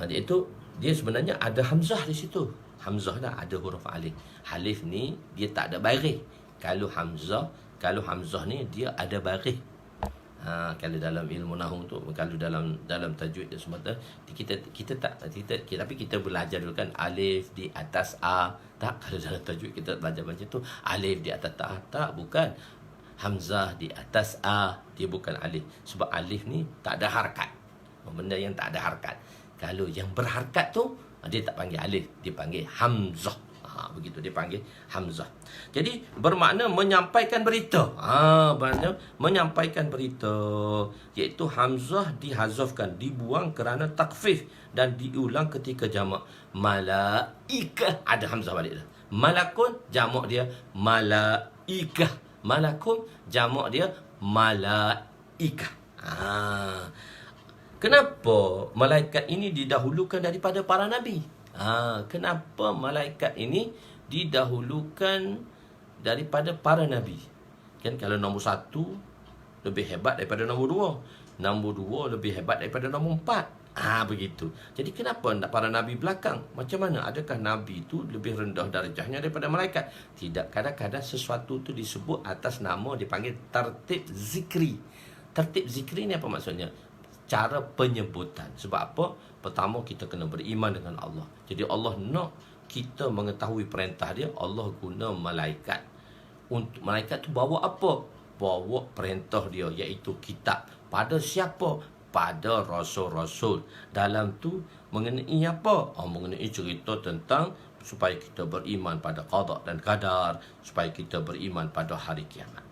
A: Iaitu dia sebenarnya ada hamzah di situ. Hamzah dah ada huruf alif. Alif ni dia tak ada baris. Kalau hamzah ni dia ada baris. Kalau dalam ilmu nahwu tu, kalau dalam tajwid dan semata, tapi kita belajar dulu kan alif di atas a. Tak, kalau dalam tajwid kita belajar macam tu, alif di atas ta. Tak, bukan. Hamzah di atas a, dia bukan alif. Sebab alif ni tak ada harakat. Benda yang tak ada harakat. Kalau yang berharakat tu, dia tak panggil alif, dia panggil hamzah. Begitu dia panggil hamzah. Jadi bermakna menyampaikan berita. Bermakna menyampaikan berita, iaitu hamzah dihazafkan, dibuang kerana takfif dan diulang ketika jamak. Malaikah, ada hamzah balik dah. Malakun jamak dia malaikah. Malakun jamak dia malaikah. Kenapa malaikat ini didahulukan daripada para nabi? Kenapa malaikat ini didahulukan daripada para nabi? Kan kalau nombor 1 lebih hebat daripada nombor 2, nombor 2 lebih hebat daripada nombor 4. Begitu. Jadi kenapa para nabi belakang? Macam mana? Adakah nabi itu lebih rendah darjahnya daripada malaikat? Tidak. Kadang-kadang sesuatu itu disebut atas nama, dipanggil tertib zikri. Tertib zikri ni apa maksudnya? Cara penyebutan. Sebab apa? Pertama, kita kena beriman dengan Allah. Jadi Allah nak kita mengetahui perintah dia. Allah guna malaikat. Untuk malaikat tu bawa apa? Bawa perintah dia, iaitu kitab. Pada siapa? Pada rasul-rasul. Dalam tu mengenai apa? Mengenai cerita tentang supaya kita beriman pada qada dan qadar, supaya kita beriman pada hari kiamat.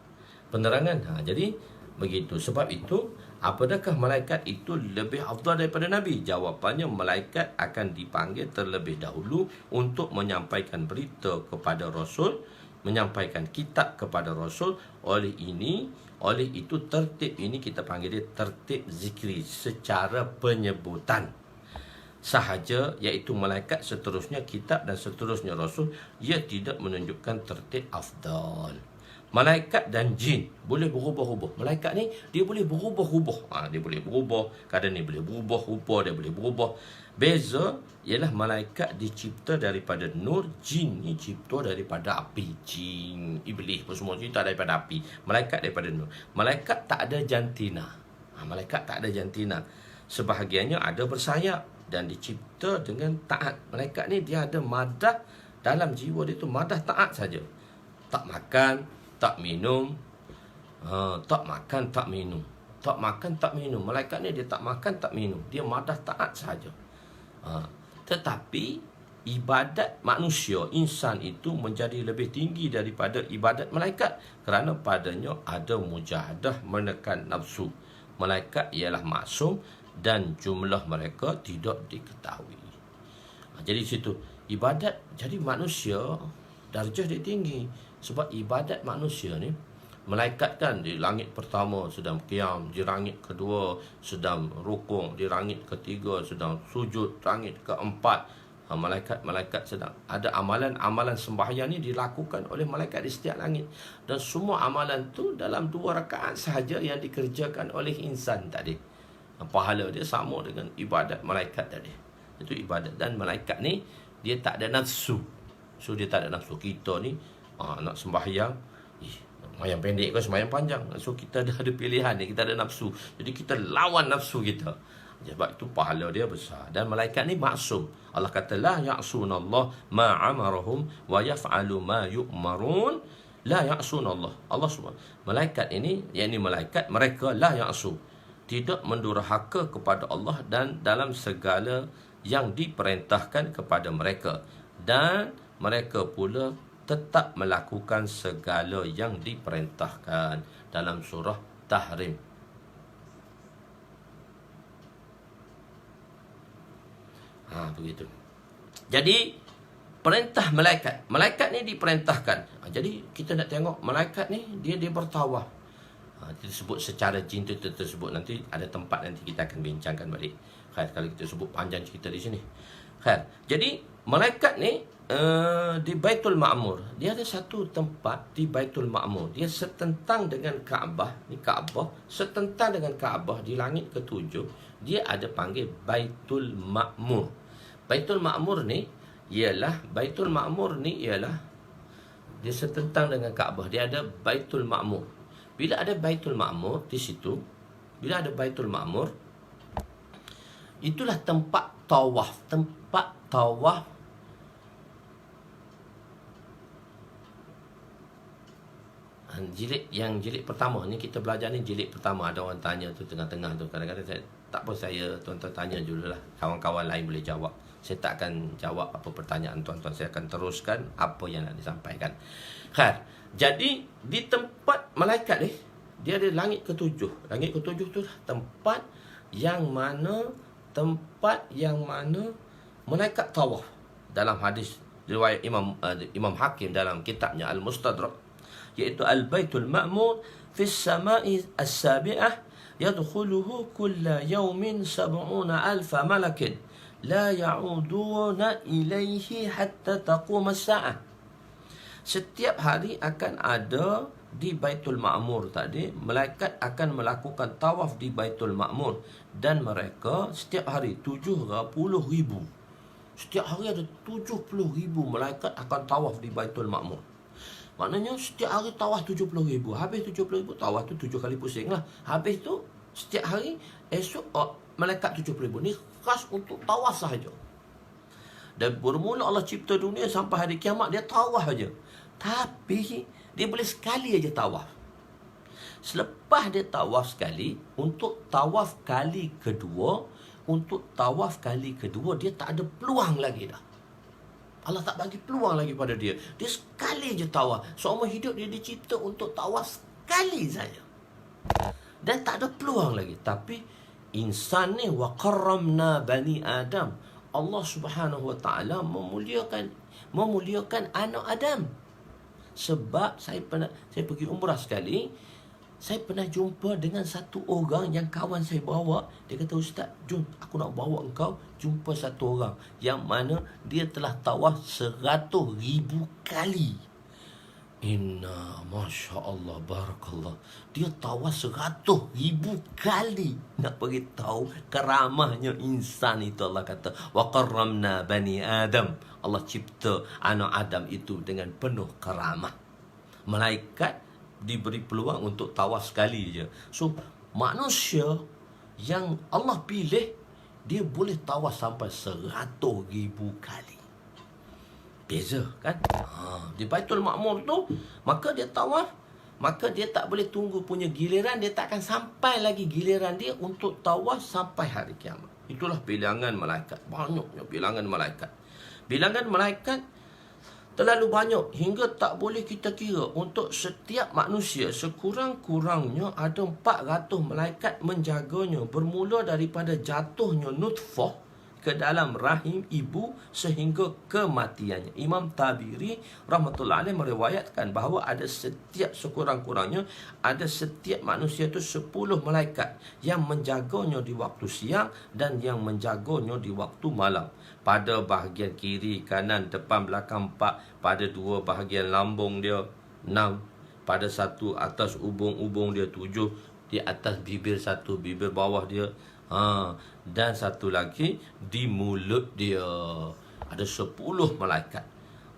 A: Penerangan. Jadi begitu. Sebab itu, apakah malaikat itu lebih afdal daripada nabi? Jawapannya, malaikat akan dipanggil terlebih dahulu untuk menyampaikan berita kepada rasul, menyampaikan kitab kepada rasul. Oleh itu tertib ini kita panggil dia tertib zikri, secara penyebutan sahaja, iaitu malaikat, seterusnya kitab dan seterusnya rasul. Ia tidak menunjukkan tertib afdal. Malaikat dan jin boleh berubah-ubah. Malaikat ni dia boleh berubah-ubah. Dia boleh berubah, kadang ni boleh berubah rupa, dia boleh berubah. Beza ialah malaikat dicipta daripada nur, jin ni cipta daripada api. Jin, iblis pun semua cipta daripada api. Malaikat daripada nur. Malaikat tak ada jantina. Malaikat tak ada jantina. Sebahagiannya ada bersayap dan dicipta dengan taat. Malaikat ni dia ada madah dalam jiwa dia tu, madah taat saja. Tak makan, tak minum. Tak makan, tak minum. Tak makan, tak minum. Malaikat ni dia tak makan, tak minum. Dia madah taat saja. Tetapi ibadat manusia, insan itu menjadi lebih tinggi daripada ibadat malaikat, kerana padanya ada mujahadah, menekan nafsu. Malaikat ialah maksum dan jumlah mereka tidak diketahui. Jadi situ ibadat, jadi manusia darjah dia tinggi. Sebab ibadat manusia ni, malaikat kan di langit pertama sedang qiyam, di langit kedua sedang rukuk, di langit ketiga sedang sujud, langit keempat malaikat sedang ada amalan sembahyang ni dilakukan oleh malaikat di setiap langit. Dan semua amalan tu dalam 2 rakaat sahaja yang dikerjakan oleh insan tadi. Pahala dia sama dengan ibadat malaikat tadi. Itu ibadat. Dan malaikat ni dia tak ada nafsu. So dia tak ada nafsu. Kita ni nak sembahyang, sembahyang pendek ke sembahyang panjang. So kita ada pilihan ni, kita ada nafsu. Jadi kita lawan nafsu kita. Sebab itu pahala dia besar. Dan malaikat ni maksum. Allah kata la ya'sunallah ma amarahum wa yaf'alu ma yu'marun. La ya'sunallah. Allah SWT. Malaikat ini, yakni malaikat, mereka la ya'su, tidak mendurhaka kepada Allah dan dalam segala yang diperintahkan kepada mereka. Dan mereka pula tetap melakukan segala yang diperintahkan dalam surah Tahrim. Begitu. Jadi perintah malaikat. Malaikat ni diperintahkan. Jadi kita nak tengok malaikat ni dia bertawaf. Disebut secara jin tu tersebut. Nanti ada tempat nanti kita akan bincangkan balik. Kalau kita sebut panjang cerita di sini. Jadi malaikat ni di Baitul Ma'mur. Dia ada satu tempat di Baitul Ma'mur. Dia setentang dengan Kaabah. Ni Kaabah setentang dengan Kaabah di langit ke-7. Dia ada panggil Baitul Ma'mur. Baitul Ma'mur ni ialah dia setentang dengan Kaabah. Dia ada Baitul Ma'mur. Bila ada Baitul Ma'mur di situ, itulah tempat tawaf. Jilid pertama ni kita belajar ni jilid pertama. Ada orang tanya tu tengah-tengah tu. Kadang-kadang saya tuan-tuan tanya dululah, kawan-kawan lain boleh jawab. Saya tak akan jawab apa pertanyaan tuan-tuan. Saya akan teruskan apa yang nak disampaikan. Jadi di tempat malaikat ni, dia ada langit ke-7. Langit ke-7 tu tempat yang mana malaikat tawaf. Dalam hadis riwayat Imam Hakim dalam kitabnya Al-Mustadrak, iaitu Al-Baitul Ma'mur fi as-sama'i as-sabi'ah yadkhuluhu kulla yawmin 70,000 malakin la ya'uduna ilaihi hatta taqum as-sa'ah. Setiap hari akan ada di Baitul Ma'mur tadi, malaikat akan melakukan tawaf di Baitul Ma'mur, dan mereka setiap hari 70,000. Setiap hari ada 70,000 malaikat akan tawaf di Baitul Ma'mur. Maknanya setiap hari tawaf 70,000. Habis 70,000, tawaf tu 7 kali pusing lah. Habis tu setiap hari, esok malaikat 70,000. Ni khas untuk tawaf sahaja. Dan bermula Allah cipta dunia sampai hari kiamat, dia tawaf aja. Tapi dia boleh sekali aja tawaf. Selepas dia tawaf sekali, untuk tawaf kali kedua, dia tak ada peluang lagi dah. Allah tak bagi peluang lagi pada dia. Dia sekali je tawaf. Seumur hidup dia dicipta untuk tawaf sekali saja. Dan tak ada peluang lagi. Tapi insan ni, wa qarramna bani Adam. Allah Subhanahu wa taala memuliakan anak Adam. Sebab saya pergi umrah sekali, saya pernah jumpa dengan satu orang yang kawan saya bawa. Dia kata, "Ustaz, jom aku nak bawa engkau jumpa satu orang yang mana dia telah tawaf 100,000 kali." Inna, Masya Allah, Barakallah. Dia tawaf 100,000 kali. Nak bagi tahu keramahnya insan itu. Allah kata, wa qarramna bani Adam. Allah cipta anak Adam itu dengan penuh keramah. Malaikat diberi peluang untuk tawaf sekali je. So, manusia yang Allah pilih, dia boleh tawaf sampai 100,000 kali. Beza kan? Di Baitul Ma'mur tu, maka dia tawaf, maka dia tak boleh tunggu punya giliran. Dia tak akan sampai lagi giliran dia untuk tawaf sampai hari kiamat. Itulah bilangan malaikat. Banyaknya bilangan malaikat. Bilangan malaikat terlalu banyak hingga tak boleh kita kira. Untuk setiap manusia, sekurang-kurangnya ada 400 malaikat menjaganya, bermula daripada jatuhnya nutfah ke dalam rahim ibu sehingga kematiannya. Imam Tabiri rahmatullahi alaih meriwayatkan bahawa ada sekurang-kurangnya ada setiap manusia itu 10 malaikat yang menjaganya di waktu siang dan yang menjaganya di waktu malam. Pada bahagian kiri, kanan, depan, belakang 4. Pada 2 bahagian lambung dia 6. Pada 1 atas ubung-ubung dia 7. Di atas bibir 1, bibir bawah dia. Dan satu lagi di mulut dia. Ada 10 malaikat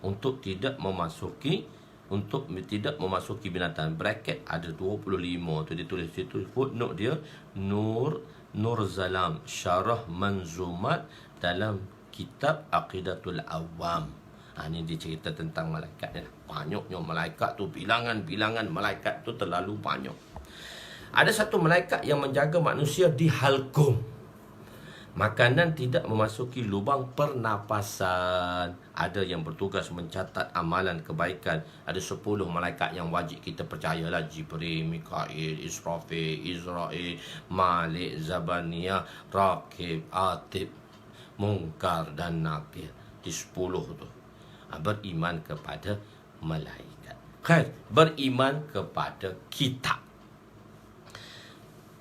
A: untuk tidak memasuki binatang. Bracket ada 25 tu ditulis situ. Footnote dia Nur Zalam Syarah Manzumat dalam kitab Aqidatul Awam. Ini dia cerita tentang malaikat ni. Banyaknya malaikat tu, bilangan malaikat tu terlalu banyak. Ada satu malaikat yang menjaga manusia di halkum. Makanan tidak memasuki lubang pernafasan. Ada yang bertugas mencatat amalan kebaikan. Ada 10 malaikat yang wajib kita percayalah. Jibril, Mikail, Israfil, Israel, Malik, Zabaniyah, Raqib, Atib, Munkar dan Nakir. Di 10 tu. Beriman kepada malaikat. Beriman kepada kitab.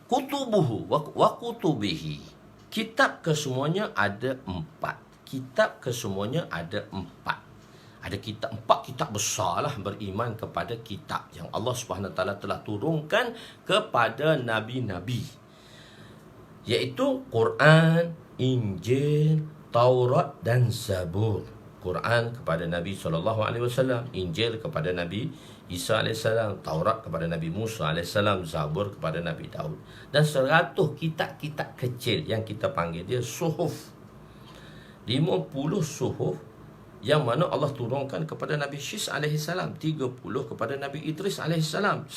A: Kutubuhu wa kutubihi. Kitab kesemuanya ada 4. Kitab kesemuanya ada 4. Ada kitab 4 kitab besar lah. Beriman kepada kitab yang Allah Subhanahu Taala telah turunkan kepada nabi-nabi, iaitu Quran, Injil, Taurat dan Zabur. Quran kepada Nabi SAW, Injil kepada Nabi Isa AS, Taurat kepada Nabi Musa AS, Zabur kepada Nabi Daud. Dan 100 kitab-kitab kecil yang kita panggil dia suhuf. 50 suhuf yang mana Allah turunkan kepada Nabi Syis AS, 30 kepada Nabi Idris AS, 10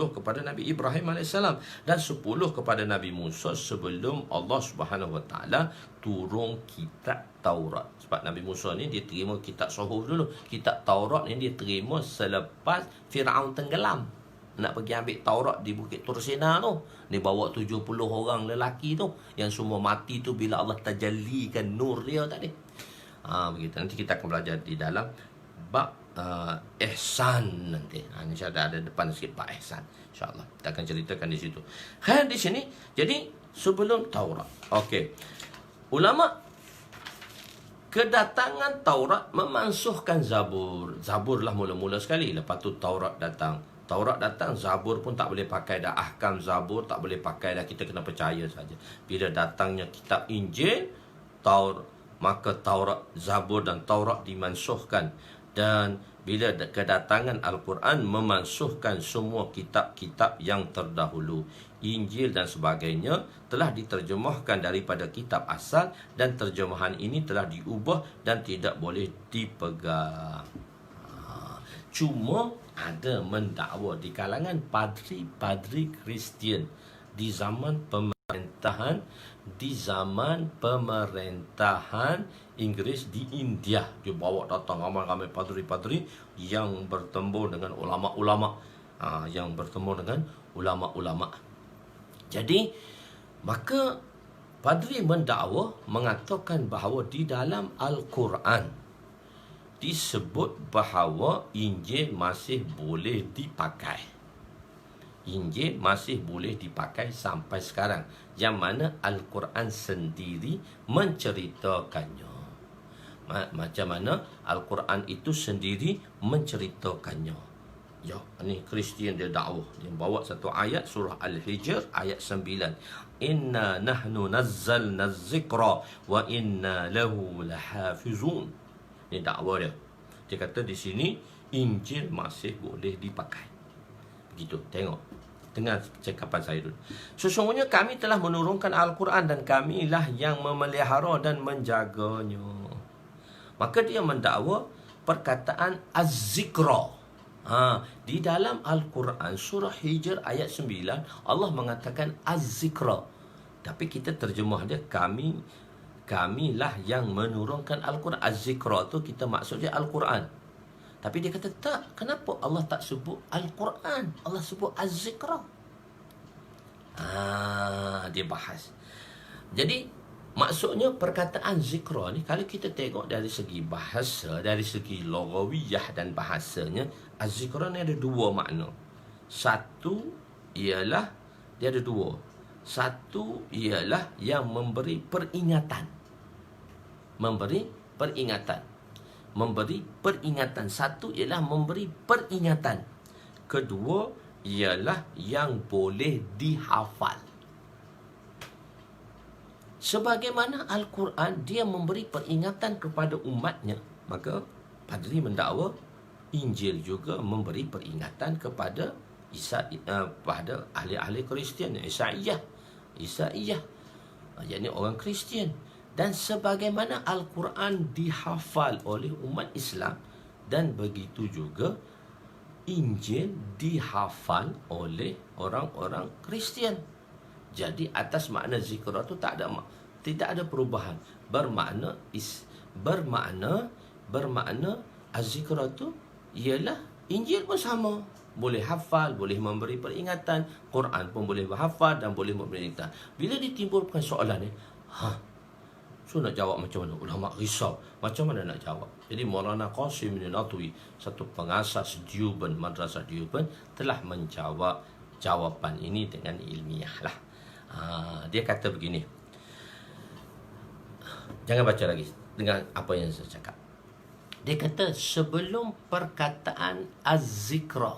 A: kepada Nabi Ibrahim AS, dan 10 kepada Nabi Musa sebelum Allah Subhanahu Wa Taala turun kitab Taurat. Sebab Nabi Musa ni dia terima kitab suhuf dulu. Kitab Taurat ni dia terima selepas Firaun tenggelam. Nak pergi ambil Taurat di Bukit Tursina tu. Dia bawa 70 orang lelaki tu yang semua mati tu bila Allah tajallikan nur dia tadi. Begitu. Nanti kita akan belajar di dalam bab ihsan nanti. InsyaAllah ada depan sikit bab ihsan. InsyaAllah kita akan ceritakan di situ. Di sini jadi sebelum Taurat. Okey. Ulama kedatangan Taurat memansuhkan Zabur. Zabur lah mula-mula sekali. Lepas tu Taurat datang. Taurat datang, Zabur pun tak boleh pakai dah. Ahkam Zabur tak boleh pakai dah. Kita kena percaya saja. Bila datangnya kitab Injil, maka Taurat, Zabur dan Taurat dimansuhkan. Dan bila kedatangan Al-Quran memansuhkan semua kitab-kitab yang terdahulu. Injil dan sebagainya telah diterjemahkan daripada kitab asal, dan terjemahan ini telah diubah dan tidak boleh dipegang. Cuma ada mendakwa di kalangan padri-padri Kristian di zaman pemerintahan Inggeris di India. Dia bawa datang ramai-ramai padri-padri yang bertemu dengan ulama-ulama, Jadi maka padri mendakwa mengatakan bahawa di dalam Al-Quran disebut bahawa Injil masih boleh dipakai. Injil masih boleh dipakai sampai sekarang, yang mana Al-Quran sendiri menceritakannya. Macam mana Al-Quran itu sendiri menceritakannya. Ya, ni Kristian dia dakwah. Dia bawa satu ayat surah Al-Hijr ayat 9. Inna nahnu nazzalna zikra wa inna lahu lahafizun. Ini dakwah dia. Dia kata di sini Injil masih boleh dipakai. Begitu, tengok. Dengar cakapan saya dulu. Sesungguhnya kami telah menurunkan Al-Quran dan kamilah yang memelihara dan menjaganya. Maka dia mendakwa perkataan Az-Zikra. Di dalam Al-Quran surah Hijr ayat 9 Allah mengatakan Az-Zikra. Tapi kita terjemah dia kamilah yang menurunkan Al-Quran. Az-Zikra tu kita maksudnya Al-Quran. Tapi dia kata tak, kenapa Allah tak sebut Al-Quran? Allah sebut Az-Zikra. Dia bahas. Jadi maksudnya perkataan zikra ni, kalau kita tengok dari segi bahasa, dari segi lugawiyah dan bahasanya, Az-Zikra ni ada dua makna. Satu ialah dia ada dua. Satu ialah yang memberi peringatan. Memberi peringatan. Satu ialah memberi peringatan. Kedua ialah yang boleh dihafal. Sebagaimana Al-Quran dia memberi peringatan kepada umatnya, maka padri mendakwa Injil juga memberi peringatan kepada pada ahli-ahli Kristian, Isaiyah, yakni orang Kristian. Dan sebagaimana Al-Quran dihafal oleh umat Islam, dan begitu juga Injil dihafal oleh orang-orang Kristian. Jadi atas makna zikra tu tidak ada perubahan. Bermakna az-zikra tu ialah Injil pun sama. Boleh hafal, boleh memberi peringatan. Quran pun boleh berhafal dan boleh memberi peringatan. Bila ditimbulkan soalan ni, so nak jawab macam mana? Ulama risau, macam mana nak jawab? Jadi Maulana Qasim bin Natwi, satu pengasas Deoband, Madrasah Deoband, telah menjawab jawapan ini dengan ilmiah lah. Dia kata begini. Jangan baca lagi, dengar apa yang saya cakap. Dia kata sebelum perkataan az-zikra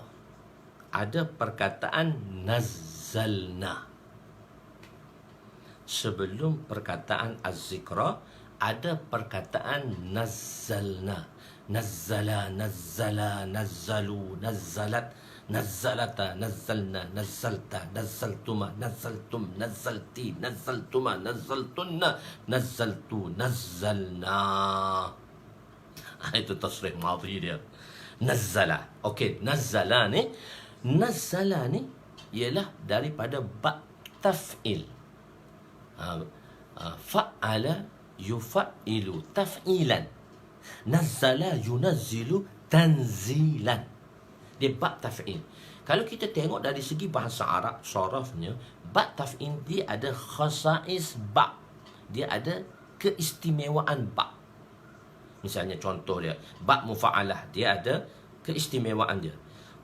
A: ada perkataan nazzalna. Sebelum perkataan az-zikra ada perkataan nazzalna. Nazzala, nazzala, nazzalu, nazzalat, nazzalata, nazzalna, nazzalta, nazzaltuma, nazzaltum, nazzalti, nazzaltuma, nazzaltunna, nazzaltu, nazzalna. Itu tasrih madhi dia. Nazzala. Okey, nazzala ni ialah daripada ba' taf'il. Fa'ala yuf'ilu taf'ilan. Nazzala yunazzilu tanzilan. Dia ba' taf'il. Kalau kita tengok dari segi bahasa Arab, sarafnya, ba' taf'il dia ada khasais ba'. Dia ada keistimewaan ba'. Misalnya contoh dia, ba' mufa'alah, dia ada keistimewaan dia.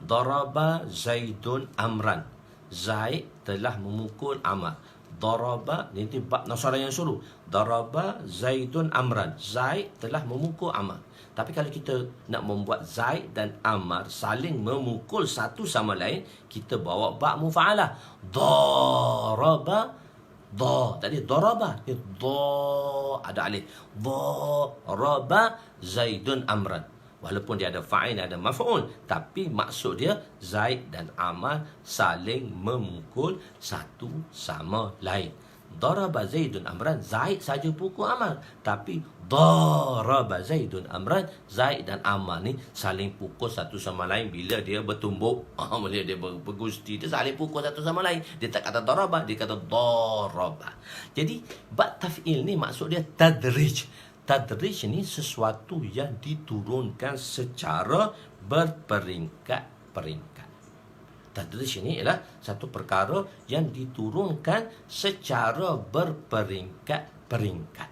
A: Daraba Zaidun Amran. Zaid telah memukul Amar. Daraba, ini bab nasara yang suruh. Daraba Zaidun Amran. Zaid telah memukul Amar. Tapi kalau kita nak membuat Zaid dan Ammar saling memukul satu sama lain, kita bawa ba' mufa'alah. Daraba, da. Tadi daraba, da ada alif. Daraba Zaidun Amran. Walaupun dia ada fa'il, ada maf'ul, tapi maksud dia Zaid dan Ammar saling memukul satu sama lain. Daraba Zaidun Amran, Zaid saja pukul Ammar, tapi daraba Zaidun Amran, Zaid dan Ammar ni saling pukul satu sama lain bila dia bertumbuk. Bila dia bergusti, dia saling pukul satu sama lain. Dia tak kata daraba, dia kata daraba. Jadi bab taf'il ni maksud dia tadrij. Tadrij ni sesuatu yang diturunkan secara berperingkat-peringkat. Tadrij ini ialah satu perkara yang diturunkan secara berperingkat-peringkat.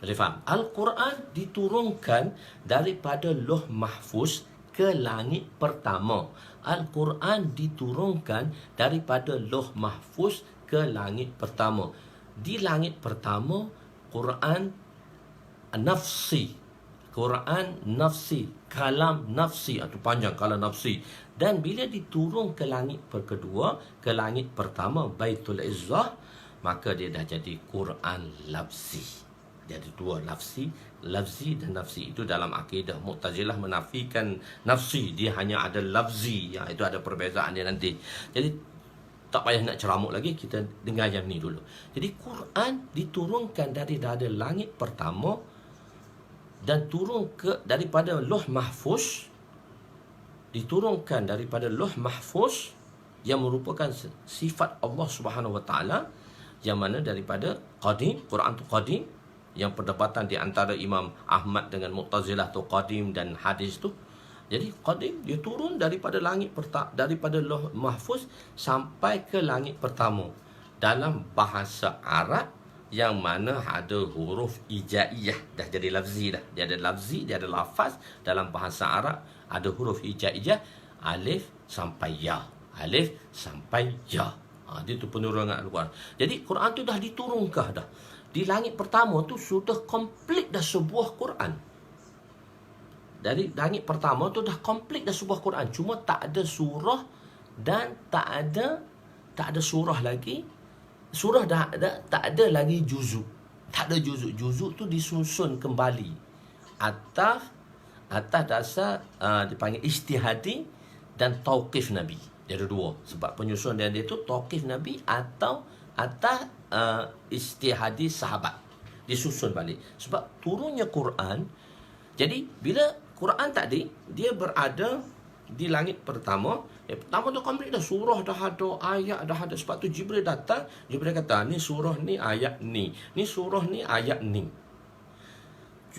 A: Boleh faham? Al-Quran diturunkan daripada Lauh Mahfuz ke langit pertama. Al-Quran diturunkan daripada Lauh Mahfuz ke langit pertama. Di langit pertama, Quran nafsi. Quran nafsi, kalam nafsi, atau panjang kalam nafsi. Dan bila diturun ke langit kedua, ke langit pertama Baitul Izzah, maka dia dah jadi Quran lafzi. Dia ada dua, lafzi dan nafsi. Itu dalam akidah Mu'tazilah menafikan nafsi, dia hanya ada lafzi. Ya, itu ada perbezaan dia nanti. Jadi tak payah nak ceramuk lagi, kita dengar yang ni dulu. Jadi Quran diturunkan daripada langit pertama dan turun daripada Lauh Mahfuz, diturunkan daripada Lauh Mahfuz yang merupakan sifat Allah Subhanahu Wa Taala, yang mana daripada qadim. Quran tu qadim, yang perdebatan di antara Imam Ahmad dengan Mu'tazilah tu qadim dan hadis tu. Jadi qadim dia turun daripada langit daripada Lauh Mahfuz sampai ke langit pertama dalam bahasa Arab, yang mana ada huruf ijaiyah. Dah jadi lafzi dah. Dia ada lafzi, dia ada lafaz. Dalam bahasa Arab ada huruf ijaiyah, alif sampai ya. Alif sampai ya. Dia tu penurunan Al-Quran. Jadi Quran tu dah diturunkan dah. Di langit pertama tu sudah komplit dah sebuah Quran. Dari langit pertama tu dah komplit dah sebuah Quran. Cuma tak ada surah dan tak ada surah lagi. Surah dah ada, tak ada lagi juzuk. Tak ada juzuk. Juzuk tu disusun kembali atas dasar dipanggil ijtihadi dan tauqif Nabi. Dia ada dua. Sebab penyusun dia tu tauqif Nabi atau atas ijtihadi sahabat. Disusun balik. Sebab turunnya Quran. Jadi bila Quran tadi dia berada di langit pertama, pertama tu komplit dah, surah dah ada, ayat dah ada. Sebab tu Jibril datang, Jibril kata ni surah ni, ayat ni surah ni, ayat ni.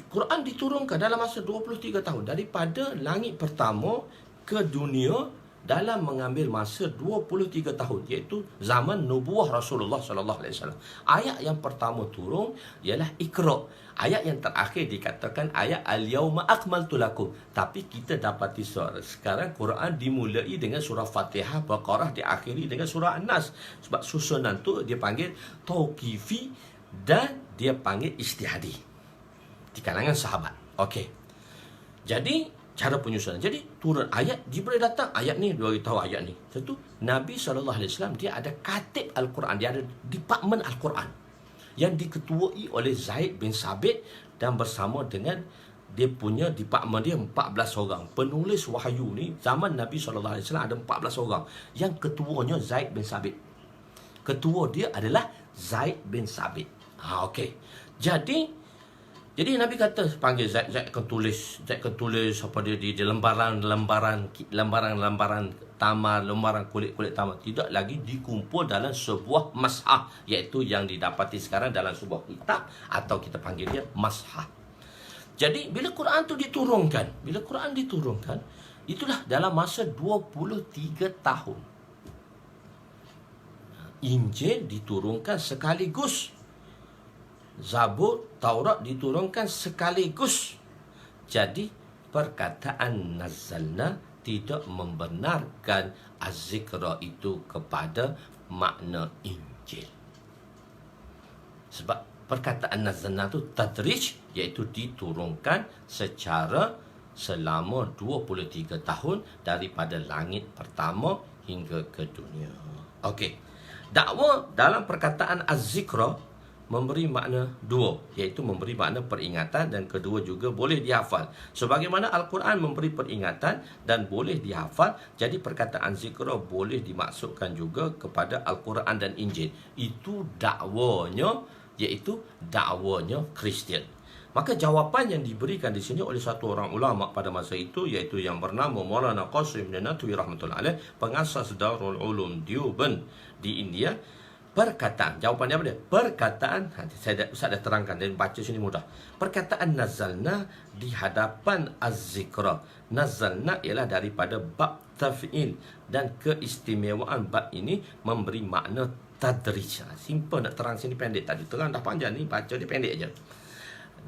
A: Quran diturunkan dalam masa 23 tahun daripada langit pertama ke dunia dalam mengambil masa 23 tahun, iaitu zaman nubuah Rasulullah sallallahu alaihi wasallam. Ayat yang pertama turun ialah Iqra. Ayat yang terakhir dikatakan ayat Al-Yawma Akmaltu Lakum. Tapi kita dapati sekarang Quran dimulai dengan surah Fatihah, Baqarah, diakhiri dengan surah An-Nas. Sebab susunan tu dia panggil tauqifi dan dia panggil ijtihadi di kalangan sahabat. Okey. Jadi cara penyusunan. Jadi turun ayat, Jibril datang, ayat ni, dia beritahu ayat ni. Satu, Nabi SAW dia ada katib Al-Quran, dia ada departmen Al-Quran yang diketuai oleh Zaid bin Sabit, dan bersama dengan dia punya departmen dia 14 orang. Penulis wahyu ni zaman Nabi SAW ada 14 orang. Yang ketuanya Zaid bin Sabit. Ketua dia adalah Zaid bin Sabit. Okey. Jadi Nabi kata panggil Zaid akan tulis apa dia di lembaran tamar, lembaran kulit tamar. Tidak lagi dikumpul dalam sebuah mashaf, iaitu yang didapati sekarang dalam sebuah kitab, atau kita panggil dia mashaf. Jadi bila Quran tu diturunkan, itulah dalam masa 23 tahun. Injil diturunkan sekaligus. Zabur, Taurat diturunkan sekaligus. Jadi perkataan nazzalna tidak membenarkan az-zikra itu kepada makna Injil. Sebab perkataan nazalna tu tadrij, iaitu diturunkan secara selama 23 tahun daripada langit pertama hingga ke dunia. Okey. Dakwa dalam perkataan az-zikra memberi makna dua, iaitu memberi makna peringatan, dan kedua juga boleh dihafal. Sebagaimana Al-Quran memberi peringatan dan boleh dihafal, jadi perkataan zikra boleh dimaksudkan juga kepada Al-Quran dan Injil. Itu dakwanya, iaitu dakwanya Kristian. Maka jawapan yang diberikan di sini oleh satu orang ulama pada masa itu, iaitu yang bernama Maulana Qasim Nanatwi rahmatullahi alaih, pengasas Darul Ulum Deoband di India. Perkataan, jawapannya apa dia? Perkataan, saya dah terangkan dan baca sini mudah. Perkataan nazalna di hadapan az-zikra. Nazalna ialah daripada bab taf'il, dan keistimewaan bab ini memberi makna tadrij. Simple nak terang sini, pendek tadi. Terang dah panjang ni, baca dia pendek aja.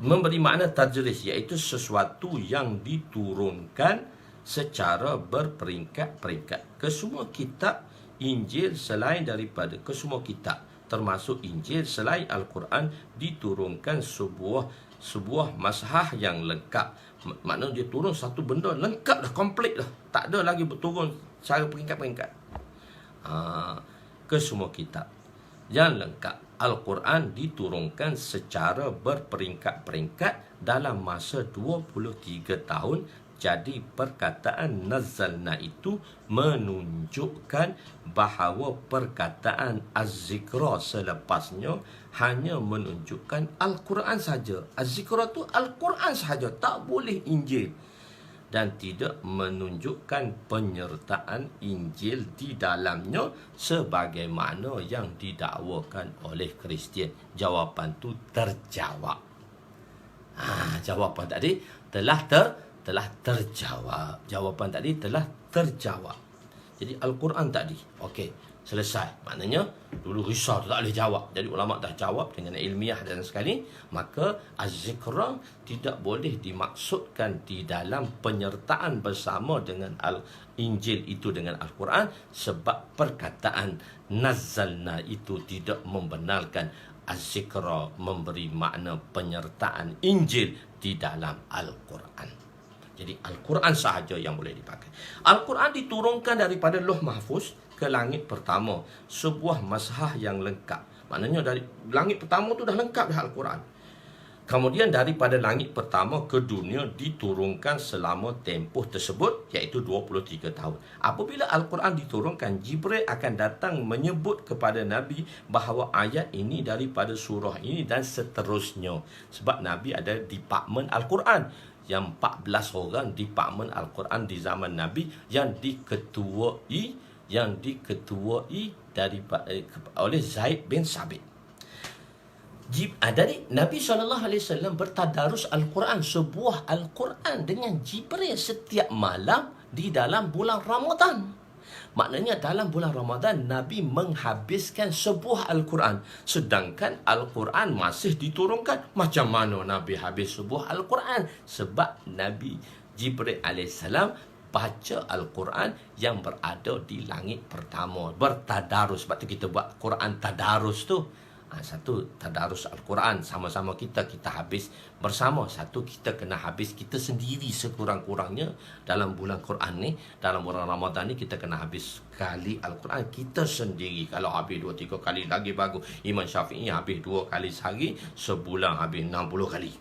A: Memberi makna tadrij, iaitu sesuatu yang diturunkan secara berperingkat-peringkat. Kesemua kitab Injil selain daripada kesemua kitab, termasuk Injil selain Al-Quran, diturunkan sebuah mashah yang lengkap. Maknanya dia turun satu benda lengkap dah, komplit dah. Tak ada lagi berturun secara peringkat-peringkat. Kesemua kitab yang lengkap. Al-Quran diturunkan secara berperingkat-peringkat dalam masa 23 tahun. Jadi perkataan nazalna itu menunjukkan bahawa perkataan az-zikra selepasnya hanya menunjukkan Al-Quran saja. Az-zikra tu Al-Quran sahaja, tak boleh Injil. Dan tidak menunjukkan penyertaan Injil di dalamnya sebagaimana yang didakwakan oleh Kristian. Jawapan tu terjawab. Jawapan tadi telah terjawab. Jawapan tadi telah terjawab. Jadi Al-Quran tadi, okey, selesai. Maknanya dulu risau tak boleh jawab. Jadi ulama dah jawab dengan ilmiah dan sekali. Maka az-zikra tidak boleh dimaksudkan di dalam penyertaan bersama dengan Injil itu dengan Al-Quran, sebab perkataan nazalna itu tidak membenarkan az-zikra memberi makna penyertaan Injil di dalam Al-Quran. Jadi Al-Quran sahaja yang boleh dipakai. Al-Quran diturunkan daripada Lauh Mahfuz ke langit pertama, sebuah mashah yang lengkap. Maknanya dari langit pertama tu dah lengkap dah Al-Quran. Kemudian daripada langit pertama ke dunia diturunkan selama tempoh tersebut, iaitu 23 tahun. Apabila Al-Quran diturunkan, Jibril akan datang menyebut kepada Nabi bahawa ayat ini daripada surah ini dan seterusnya. Sebab Nabi ada departmen Al-Quran, yang 14 orang departmen Al-Quran di zaman Nabi yang diketuai oleh Zaid bin Sabit. Dari Nabi SAW bertadarus Al-Quran, sebuah Al-Quran dengan Jibril setiap malam di dalam bulan Ramadan. Maknanya dalam bulan Ramadan Nabi menghabiskan sebuah Al-Quran, sedangkan Al-Quran masih diturunkan. Macam mana Nabi habis sebuah Al-Quran? Sebab Nabi Jibril AS baca Al-Quran yang berada di langit pertama, bertadarus. Sebab tu kita buat Quran tadarus tu. Satu tadarus Al-Quran, sama-sama kita habis bersama. Satu kita kena habis kita sendiri sekurang-kurangnya dalam bulan Quran ni. Dalam bulan Ramadan ni kita kena habis kali Al-Quran kita sendiri. Kalau habis 2-3 kali lagi bagus. Imam Syafi'i habis 2 kali sehari, sebulan habis 60 kali.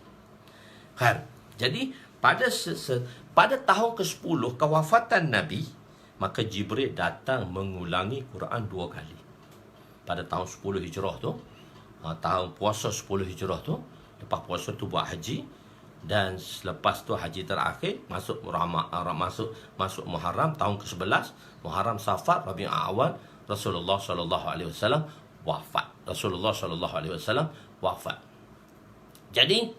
A: Kan? Jadi pada tahun ke-10 kewafatan Nabi, maka Jibril datang mengulangi Quran 2 kali. Pada tahun 10 Hijrah tu, tahun puasa 10 Hijrah tu, lepas puasa tu buat haji, dan selepas tu haji terakhir masuk Muharram tahun ke-11, Muharram, Safar, Rabiul Awal, Rasulullah sallallahu alaihi wasallam wafat. Jadi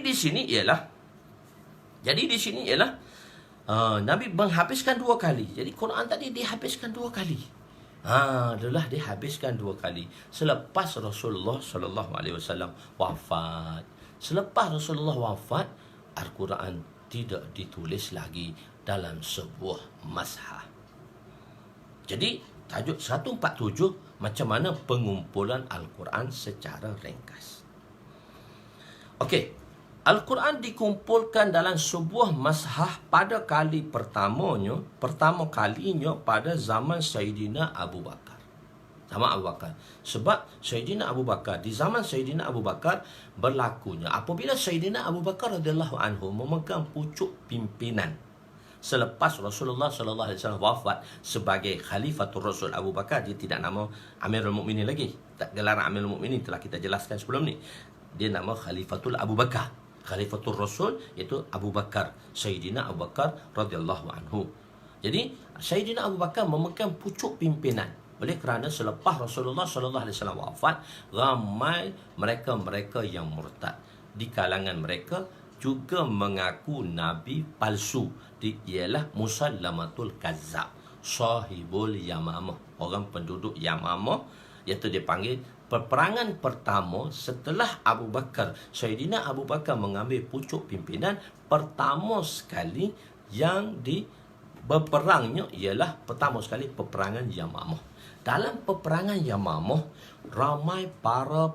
A: di sini ialah Nabi menghabiskan 2 kali. Jadi Quran tadi dihabiskan 2 kali. Adalah dihabiskan 2 kali selepas Rasulullah sallallahu alaihi wasallam wafat. Selepas Rasulullah wafat, Al-Quran tidak ditulis lagi dalam sebuah mashah. Jadi Tajuk 147, macam mana pengumpulan Al-Quran secara ringkas. Okey, Al-Quran dikumpulkan dalam sebuah mashaf pada pertama kalinya pada zaman Sayyidina Abu Bakar. Zaman Abu Bakar. Sebab Sayyidina Abu Bakar, di zaman Sayyidina Abu Bakar berlakunya apabila Sayyidina Abu Bakar radhiyallahu anhu memegang pucuk pimpinan selepas Rasulullah sallallahu alaihi wasallam wafat sebagai Khalifatul Rasul. Abu Bakar dia tidak nama Amirul Mukminin lagi. Gelaran Amirul Mukminin telah kita jelaskan sebelum ni. Dia nama Khalifatul Abu Bakar. Khalifatul Rasul iaitu Abu Bakar, Sayyidina Abu Bakar radhiyallahu anhu. Jadi Sayyidina Abu Bakar memegang pucuk pimpinan. Oleh kerana selepas Rasulullah sallallahu alaihi wasallam wafat, ramai mereka-mereka yang murtad. Di kalangan mereka juga mengaku nabi palsu, ialah Musallamatul Kazzab, sahibul Yamamah, orang penduduk Yamamah, iaitu dipanggil peperangan pertama setelah Abu Bakar. Sayyidina Abu Bakar mengambil pucuk pimpinan, pertama sekali yang berperangnya ialah pertama sekali peperangan Yamamah. Dalam peperangan Yamamah, ramai para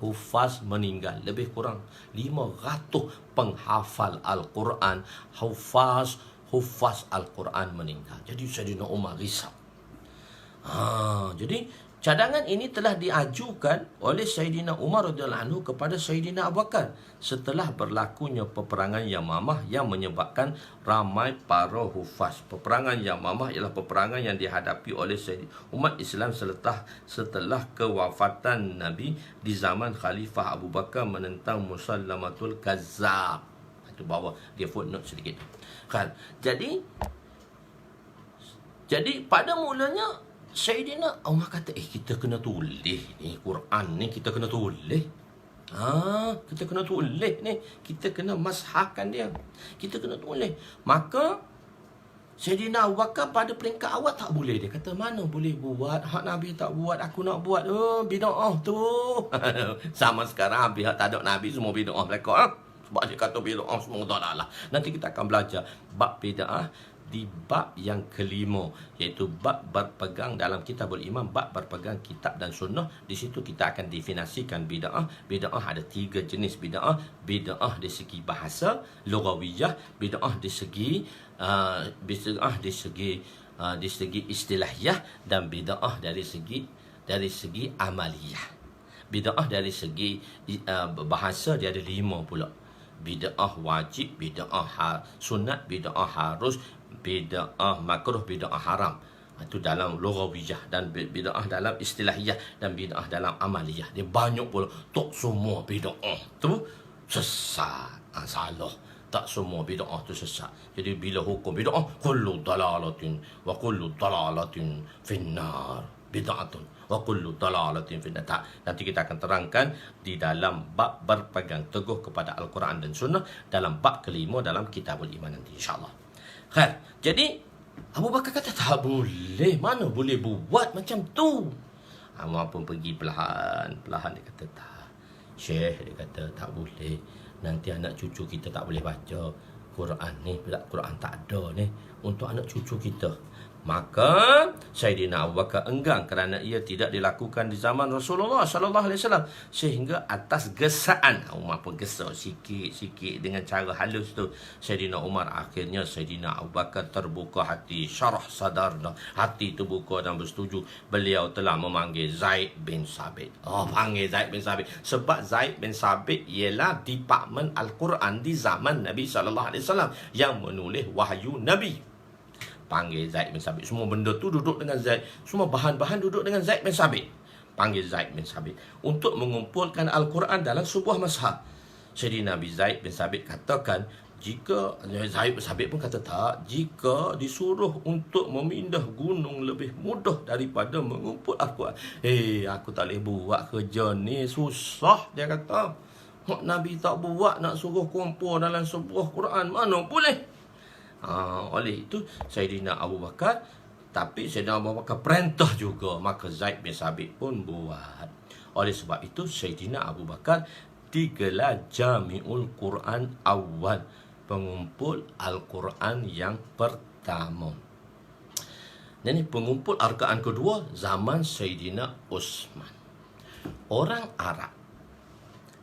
A: hufaz meninggal. Lebih kurang 500 penghafal Al-Quran, hufaz Al-Quran meninggal. Jadi Sayyidina Umar risau. Jadi cadangan ini telah diajukan oleh Sayyidina Umar radhiyallahu anhu kepada Sayyidina Abu Bakar setelah berlakunya peperangan Yamamah yang menyebabkan ramai para hufaz. Peperangan Yamamah ialah peperangan yang dihadapi oleh umat Islam setelah kewafatan Nabi di zaman Khalifah Abu Bakar menentang Musallamatul Kazzab. Itu bawah dia footnote sedikit. Kan? Jadi pada mulanya Sayyidina Umar kata, kita kena tulis ni Quran ni, kita kena tulis. Kita kena tulis ni, kita kena mashafkan dia, kita kena tulis. Maka Sayyidina Abu Bakar pada peringkat awal tak boleh. Dia kata, mana boleh buat, hak Nabi tak buat, aku nak buat. Bid'ah tu. Sama sekarang habis tak ada Nabi semua bid'ah mereka. Sebab dia kata bid'ah semua dalalah. Nanti kita akan belajar bab bid'ah di bab yang kelima, iaitu bab berpegang dalam Kitabul Iman, bab berpegang kitab dan sunnah. Di situ kita akan definisikan bid'ah. Bid'ah ada 3 jenis bid'ah. Bid'ah di segi bahasa lughawiyah, bid'ah di segi di segi istilahiyah, dan bid'ah dari segi amaliyah. Bid'ah dari segi bahasa dia ada 5 pula. Bid'ah wajib, bid'ah sunat, bid'ah harus, bid'ah makruh, bid'ah haram. Itu dalam lughawiyah, dan bid'ah dalam istilahiyah, dan bid'ah dalam amaliyah. Dia banyak pula. Tak semua bid'ah tu sesat, salah. Tak semua bid'ah tu sesat. Jadi bila hukum bid'ah, kullu dalalatin wa kullu dalalatin finnar, bid'atun wa kullu dalalatin finnar. Nanti kita akan terangkan di dalam bab berpegang teguh kepada Al-Quran dan Sunnah, dalam bab kelima dalam Kitabul Iman nanti, insyaAllah. Khair. Jadi Abu Bakar kata tak boleh, mana boleh buat macam tu. Umar pun pergi perlahan dia kata tak. Syekh dia kata tak boleh. Nanti anak cucu kita tak boleh baca Quran ni, Quran tak ada ni untuk anak cucu kita. Maka Sayyidina Abu Bakar enggan kerana ia tidak dilakukan di zaman Rasulullah sallallahu alaihi wasallam, sehingga atas gesaan Umar pun gesah sikit-sikit dengan cara halus tu. Sayyidina Umar akhirnya Sayyidina Abu Bakar terbuka hati, syarah sadarna, hati terbuka dan bersetuju. Beliau telah memanggil Zaid bin Sabit. Panggil Zaid bin Sabit sebab Zaid bin Sabit ialah Department Al-Quran di zaman Nabi sallallahu alaihi wasallam yang menulis wahyu Nabi. Panggil Zaid bin Sabit. Semua benda tu duduk dengan Zaid. Semua bahan-bahan duduk dengan Zaid bin Sabit. Panggil Zaid bin Sabit untuk mengumpulkan Al-Quran dalam sebuah mashaf. Sayyidina Nabi Zaid bin Sabit katakan, Zaid bin Sabit pun kata tak, jika disuruh untuk memindah gunung lebih mudah daripada mengumpul Al-Quran. Aku tak boleh buat kerja ni, susah, dia kata. Nabi tak buat, nak suruh kumpul dalam sebuah Quran, mana boleh. Oleh itu Sayyidina Abu Bakar, tapi Sayyidina Abu Bakar perintah juga, maka Zaid bin Sabit pun buat. Oleh sebab itu Sayyidina Abu Bakar digelar Jami'ul Quran Awal, pengumpul Al-Quran yang pertama. Jadi pengumpul Al-Quran kedua zaman Sayyidina Uthman. Orang Arab,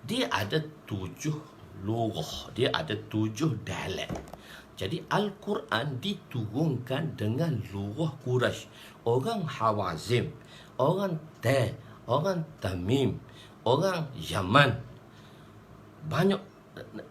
A: dia ada 7 lughah, dia ada 7 dialek. Jadi Al-Quran diturunkan dengan lughah Quraisy. Orang Hawazim, orang orang Tamim, orang Yaman. Banyak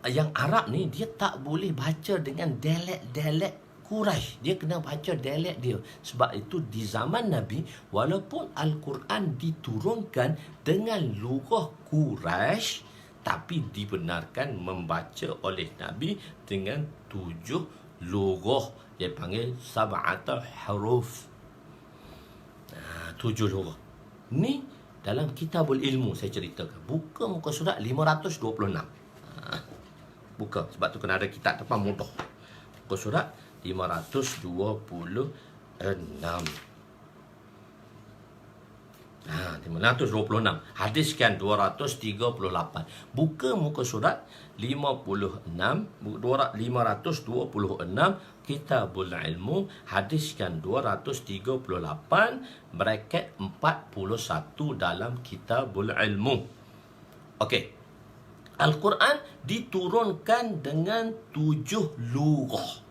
A: yang Arab ni dia tak boleh baca dengan dialek Quraisy. Dia kena baca dialek dia. Sebab itu di zaman Nabi, walaupun Al-Quran diturunkan dengan lughah Quraisy, tapi dibenarkan membaca oleh Nabi dengan 7 lughah. Dia panggil sab'atul huruf. 7 lughah. Ni dalam Kitabul Ilmu saya ceritakan. Buka muka surat 526. Buka. Sebab tu kena ada kitab depan mudah. Muka surat 526. 526. Hadis kan 238. Buka muka surat 526 Kitabul Ilmu, hadis kan 238 bracket 41 dalam Kitabul Ilmu. Okey. Al-Quran diturunkan dengan 7 lughah.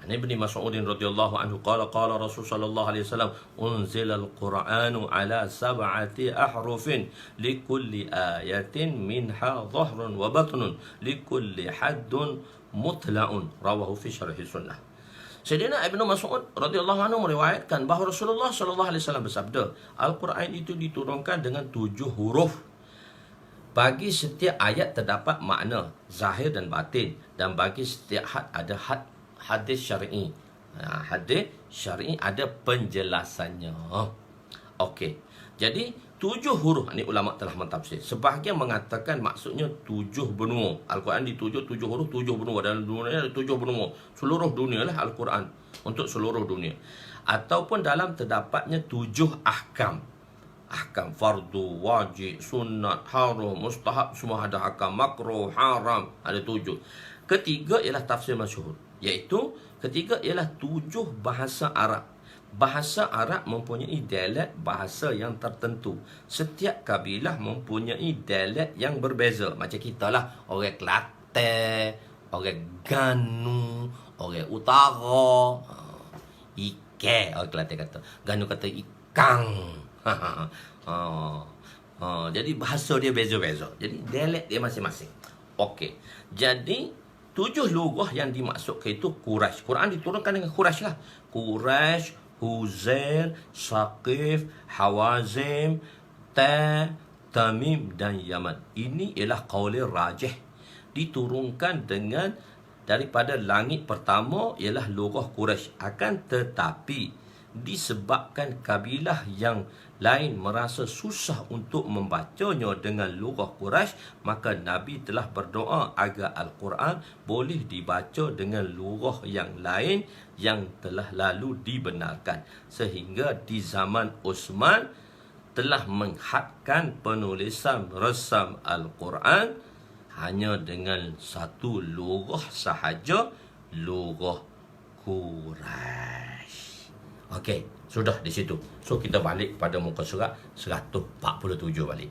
A: An Ibn Mas'ud radhiyallahu anhu qala Rasul sallallahu alaihi wasallam unzila al-Qur'anu ala 7 ahrufin likulli ayatin minha dhahrun wa batnun likulli haddun mutla'un, rawahu fi syarh sunnah. Sayyidina Ibn Mas'ud radhiyallahu anhu meriwayatkan bahawa Rasulullah sallallahu alaihi wasallam bersabda, Al-Quran itu diturunkan dengan 7 huruf. Bagi setiap ayat terdapat makna zahir dan batin, dan bagi setiap ada hadis syar'i. Hadis syar'i ada penjelasannya. Okey. Jadi 7 huruf ni ulama telah mentafsir. Sebahagian mengatakan maksudnya 7 benua. Al-Quran ditujuh 7 huruf, 7 benua. Dalam dunia ada 7 benua. Seluruh dunia lah Al-Quran. Untuk seluruh dunia. Ataupun dalam terdapatnya 7 ahkam. Ahkam fardu, wajib, sunat, haram, mustahab, semua ada ahkam. Makruh, haram, ada 7. Ketiga ialah tafsir masyhur. Iaitu ketiga ialah 7 bahasa Arab. Bahasa Arab mempunyai dialek bahasa yang tertentu. Setiap kabilah mempunyai dialek yang berbeza. Macam kita lah, orang Kelantan, orang Ganu, orang Utara, Ike, orang Kelantan kata. Ganu kata ikang. Jadi bahasa dia beza-beza. Jadi dialek dia masing-masing. Okey. Jadi 7 lughah yang dimaksudkan itu Quraisy. Quran diturunkan dengan Quraisy lah. Quraisy, Huzair, Saqif, Hawazim, Tamim dan Yaman. Ini ialah qaulil rajih. Diturunkan dengan daripada langit pertama ialah lughah Quraisy. Akan tetapi disebabkan kabilah yang lain merasa susah untuk membacanya dengan lughah Quraisy, maka Nabi telah berdoa agar Al-Quran boleh dibaca dengan lughah yang lain yang telah lalu dibenarkan. Sehingga di zaman Uthman telah menghadkan penulisan resam Al-Quran hanya dengan 1 lughah sahaja, lughah Quraisy. Okey, sudah di situ. So kita balik pada muka surat 147 balik.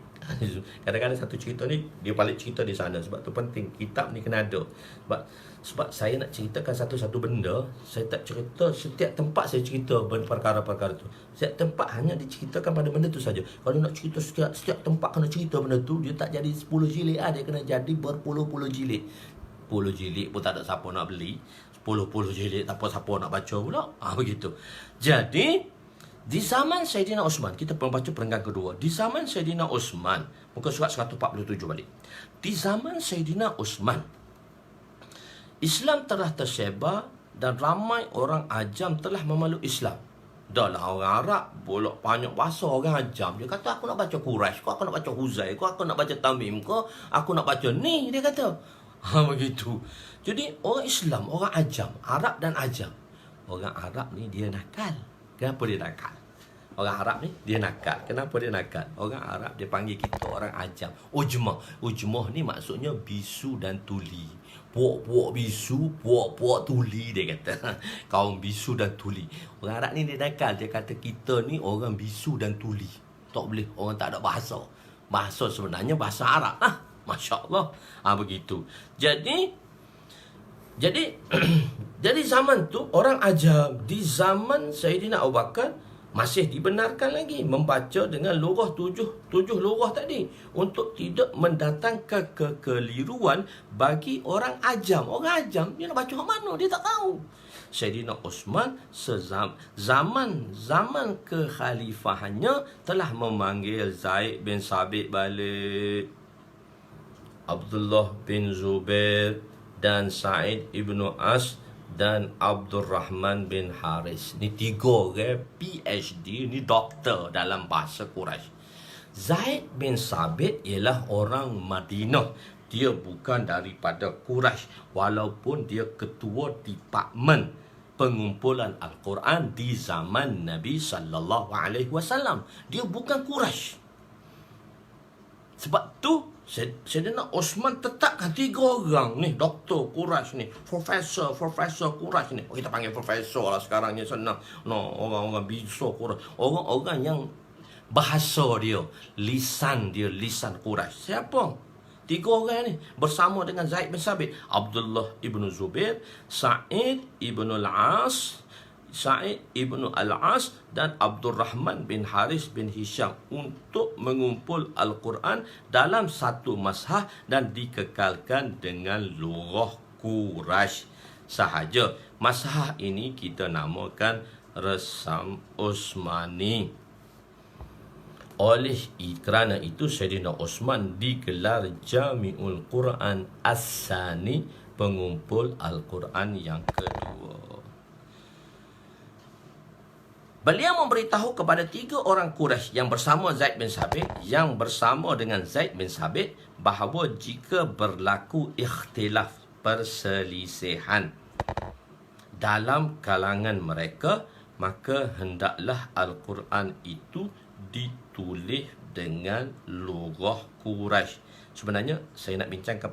A: Kadang-kadang satu cerita ni dia balik cerita di sana. Sebab tu penting kitab ni kena ada. Sebab saya nak ceritakan satu-satu benda, saya tak cerita setiap tempat saya cerita perkara-perkara tu. Setiap tempat hanya diceritakan pada benda tu saja. Kalau nak cerita setiap tempat kena cerita benda tu, dia tak jadi 10 jilid dia kena jadi berpuluh-puluh jilid. 10 jilid pun tak ada siapa nak beli. 10 jilid tak apa siapa nak baca pula. Begitu. Jadi di zaman Sayyidina Uthman, kita membaca perenggan kedua. Di zaman Sayyidina Uthman, muka surat 147 balik. Di zaman Sayyidina Uthman, Islam telah tersebar dan ramai orang ajam telah memeluk Islam. Dah lah orang Arab bolak banyak bahasa orang ajam. Dia kata aku nak baca Quraisy, aku nak baca Huzair, aku nak baca Tamim, aku nak baca ni, dia kata. Begitu. Jadi orang Islam, orang ajam, Arab dan ajam. Orang Arab ni dia nakal. Kenapa dia nakal? Orang Arab ni dia nakal. Kenapa dia nakal? Orang Arab dia panggil kita orang ajam. Ujmah. Ujmah ni maksudnya bisu dan tuli. Puak-puak bisu, puak-puak tuli, dia kata. Kaum bisu dan tuli. Orang Arab ni dia nakal. Dia kata kita ni orang bisu dan tuli. Tak boleh. Orang tak ada bahasa. Bahasa sebenarnya bahasa Arab. Masya Allah. Begitu. Jadi jadi zaman tu orang ajam. Di zaman Sayyidina Abu Bakar masih dibenarkan lagi membaca dengan lurah tujuh lurah tadi untuk tidak mendatangkan kekeliruan bagi orang ajam. Orang ajam dia nak baca hak mana dia tak tahu. Sayyidina Osman zaman kekhalifahannya telah memanggil Zaid bin Sabit balik, Abdullah bin Zubair dan Sa'id ibnu As dan Abdul Rahman bin Haris. Ni 3 orang PhD, ni doktor dalam bahasa Quraisy. Zaid bin Sabit ialah orang Madinah. Dia bukan daripada Quraisy, walaupun dia ketua departmen pengumpulan Al-Quran di zaman Nabi sallallahu alaihi wasallam. Dia bukan Quraisy. Sebab tu Sayyidina Osman tetapkan 3 orang ni, doktor Quraisy ni, profesor Quraisy ni. Kita panggil profesor lah sekarang ni senang. No, orang-orang bisu Quraisy. Orang-orang yang bahasa dia, lisan Quraisy. Siapa? 3 orang ni bersama dengan Zaid bin Sabit, Abdullah ibnu Zubair, Sa'id ibnu Al-As dan Abdul Rahman bin Haris bin Hisham untuk mengumpul Al-Quran dalam satu mashaf dan dikekalkan dengan lurah Quraisy sahaja. Mashaf ini kita namakan Resam Osmani. Oleh kerana itu Sayyidina Osman digelar Jami'ul Quran As-Sani, pengumpul Al-Quran yang kedua. Beliau memberitahu kepada 3 orang Quraisy yang bersama Zaid bin Sabit, bahawa jika berlaku ikhtilaf, perselisihan dalam kalangan mereka, maka hendaklah Al-Quran itu ditulis dengan lugah Quraisy. Sebenarnya saya nak bincangkan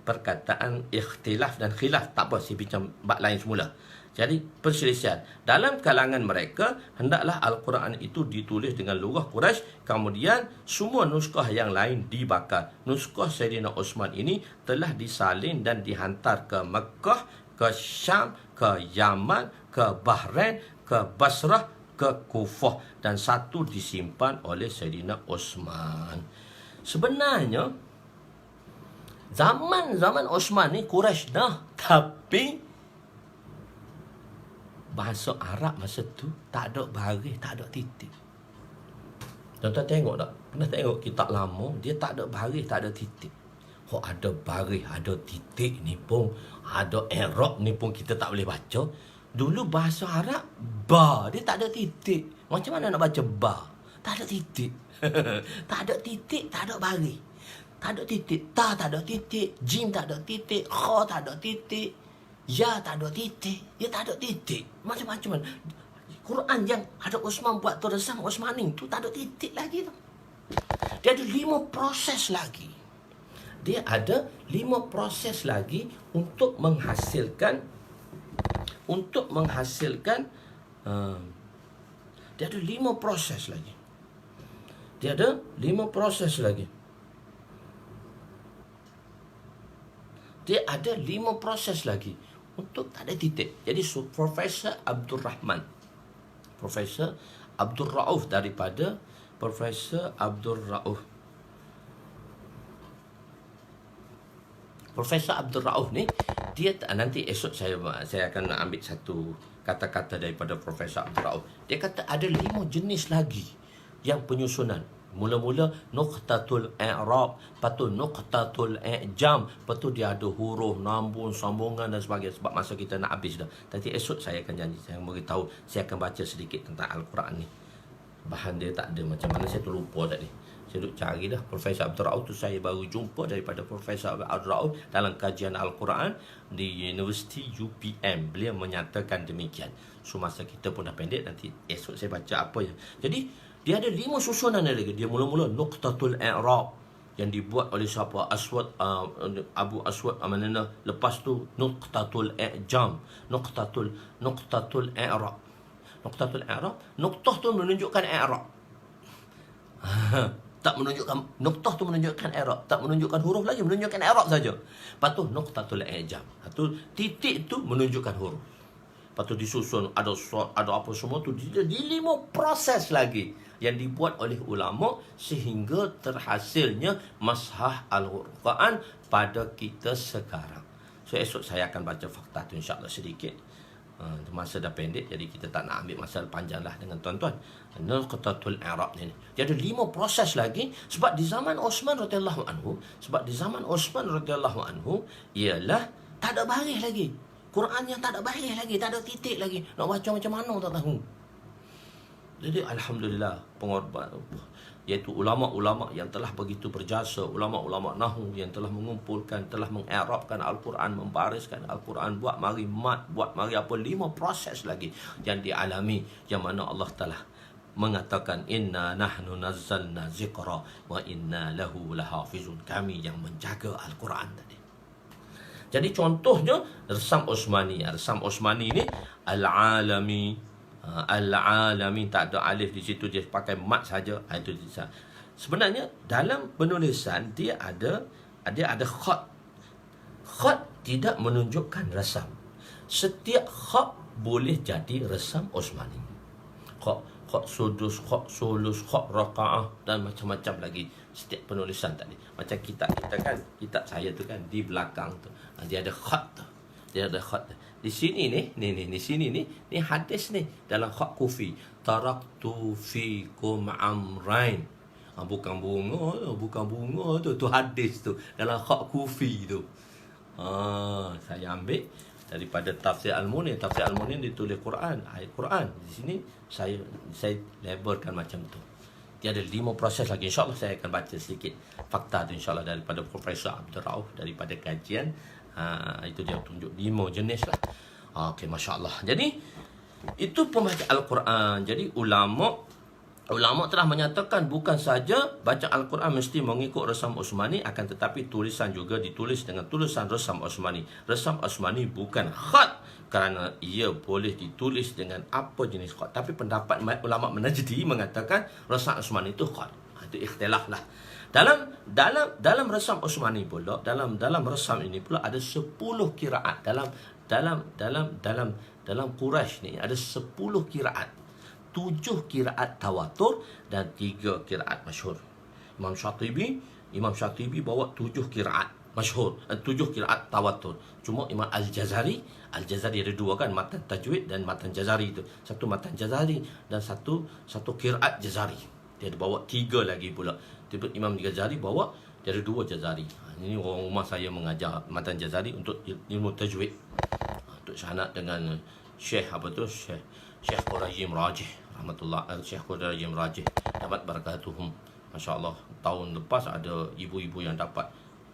A: perkataan ikhtilaf dan khilaf. Tak apa, saya bincang bab lain semula. Jadi perselisihan dalam kalangan mereka, hendaklah Al-Quran itu ditulis dengan lugah Quraisy. Kemudian semua nuskah yang lain dibakar. Nuskah Sayyidina Osman ini telah disalin dan dihantar ke Mekah, ke Syam, ke Yaman, ke Bahrain, ke Basrah, ke Kufah, dan satu disimpan oleh Sayyidina Osman. Sebenarnya zaman Osman ni Quraisy dah, tapi bahasa Arab masa tu tak ada baris, tak ada titik. Tuan-tuan tengok tak? Pernah tengok kitab lama, dia tak ada baris, tak ada titik. Ada baris, ada titik ni pun, ada i'rab ni pun kita tak boleh baca. Dulu bahasa Arab, ba, dia tak ada titik. Macam mana nak baca ba? Tak ada titik. Tak ada titik, tak ada baris. Tak ada titik, ta tak ada titik, jim tak ada titik, kha tak ada titik, ya tak ada titik, ya tak ada titik. Macam-macam. Quran yang ada Osman buat tu, Resam Osmani tu tak ada titik lagi tu. Dia ada 5 proses lagi. Dia ada 5 proses lagi untuk menghasilkan dia ada 5 proses lagi. Dia ada 5 proses lagi. Dia ada 5 proses lagi untuk tak ada titik. Jadi Profesor Abdul Rauf daripada Profesor Abdul Rauf ni, dia nanti esok saya akan ambil satu kata-kata daripada Profesor Abdul Rauf. Dia kata ada 5 jenis lagi yang penyusunan. Mula-mula nuqtatul i'rab, lepas tu nuqtatul i'jam, lepas tu dia ada huruf, nambung, sambungan dan sebagainya. Sebab masa kita nak habis dah. Nanti esok saya akan janji, saya beritahu, saya akan baca sedikit tentang Al-Quran ni. Bahan dia tak ada macam mana, saya terlupa tadi. Saya duk cari dah Profesor Abdul Rauf tu, saya baru jumpa daripada Profesor Abdul Rauf dalam kajian Al-Quran di Universiti UPM. Beliau menyatakan demikian. So masa kita pun dah pendek, nanti esok saya baca apa ya. Jadi dia ada 5 susunan lagi. Dia mula-mula Nuqtatul I'rab yang dibuat oleh siapa? Abu Aswad Amanana. Lepas tu Nuqtatul I'jam, Nuqtatul I'rab. Nuqtatul I'rab, nuqtah tu menunjukkan i'rab. Tak menunjukkan, nuqtah tu menunjukkan i'rab, tak menunjukkan huruf lagi, menunjukkan i'rab saja. Lepas tu Nuqtatul I'jam, lepas tu titik tu menunjukkan huruf. Lepas tu disusun ada sort, ada apa semua tu di 5 proses lagi yang dibuat oleh ulama sehingga terhasilnya Mashah Al-Quran pada kita sekarang. So esok saya akan baca fakta tu insya-Allah sedikit. Masa dah pendek, jadi kita tak nak ambil masa panjang lah dengan tuan-tuan. Nuqtatul I'rab ni. Dia ada 5 proses lagi sebab di zaman Osman radhiyallahu anhu ialah tak ada baris lagi. Quran yang tak ada baris lagi, tak ada titik lagi. Nak baca macam mana tak tahu. Jadi alhamdulillah pengorban iaitu ulama-ulama yang telah begitu berjasa, ulama-ulama nahwu yang telah mengumpulkan, telah mengi'rabkan Al-Quran, membariskan Al-Quan, buat mari mat, buat mari apa 5 proses lagi yang dialami, yang mana Allah telah mengatakan inna nahnu nazzalna zikra wa inna lahu lahafizun. Kami yang menjaga Al-Quran tadi. Jadi contohnya Resam Osmani. Resam Osmani ni Al-Alami, Al-Alami, tak ada alif di situ, dia pakai mat saja. Itu sebenarnya dalam penulisan dia ada khat. Khat tidak menunjukkan resam. Setiap khat boleh jadi Resam Osmani. Khat sudus, khat sulus, khat raqa'ah dan macam-macam lagi setiap penulisan tadi. Macam kitab kita kan, kitab saya tu kan di belakang tu, dia ada khat tu. Dia ada khat. Di sini ni sini ni hadis ni dalam khat kufi. Taraktu fikum amrain. Bukan bunga tu hadis tu dalam khat kufi tu. Saya ambil daripada Tafsir Al-Munir. Tafsir Al-Munir ditulis Quran, ayat Quran. Di sini saya labelkan macam tu. Dia ada 5 proses lagi. InsyaAllah saya akan baca sedikit fakta tu insyaAllah daripada Profesor Abdul Rauf daripada kajian. Itu dia tunjuk 5 jenis lah. Okey, Masya Allah. Jadi itu pembaca Al-Quran. Jadi ulama telah menyatakan bukan saja baca Al-Quran mesti mengikut Resam Osmani, akan tetapi tulisan juga ditulis dengan tulisan Resam Osmani. Resam Osmani bukan khat kerana ia boleh ditulis dengan apa jenis khat. Tapi pendapat ulama Najdi mengatakan Resam Osmani itu khat. Itu ikhtilaf lah. Dalam Resam Osmani pula, dalam resam ini pula ada 10 kiraat. Dalam Quraisy ni ada 10 kiraat. 7 kiraat tawatur dan 3 kiraat masyhur. Imam Syatibi bawa 7 kiraat masyhur, 7 kiraat tawatur. Cuma Imam Al-Jazari ada 2 kan, matan tajwid dan matan jazari itu. Satu matan jazari dan satu kiraat jazari. Dia ada bawa 3 lagi pula. Imam Ghazali bawa dia ada 2 jazari. Ini orang rumah saya mengajar matan jazari untuk ilmu tajwid. Untuk sanad dengan Syekh Qurajim Rajih rahmatullah, Syekh Qurajim Rajih dapat barakatuhum. Masya-Allah, tahun lepas ada ibu-ibu yang dapat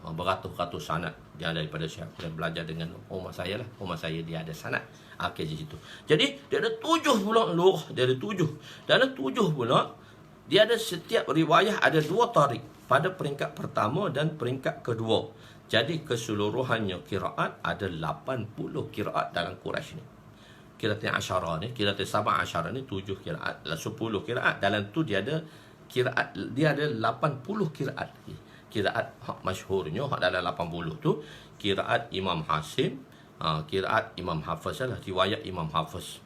A: beratus-ratus sanad dia daripada Syekh, dan belajar dengan rumah saya lah. Rumah saya dia ada sanad. Okey di situ. Jadi dia ada 7 pula lurah, dia ada 7. Dan ada 7 pula dia ada setiap riwayah ada 2 tarik pada peringkat pertama dan peringkat kedua. Jadi keseluruhannya kiraat ada 80 kiraat dalam Quraisy ni. Kiraat Asyarah ni, kiraat Sabah Asyarah ni 7 kiraat, 10 kiraat. Dalam tu dia ada kiraat, dia ada 80 kiraat. Kiraat hak masyhurnya hak dalam 80 tu kiraat Imam Hasim, kiraat Imam Hafiz lah, riwayat Imam Hafiz.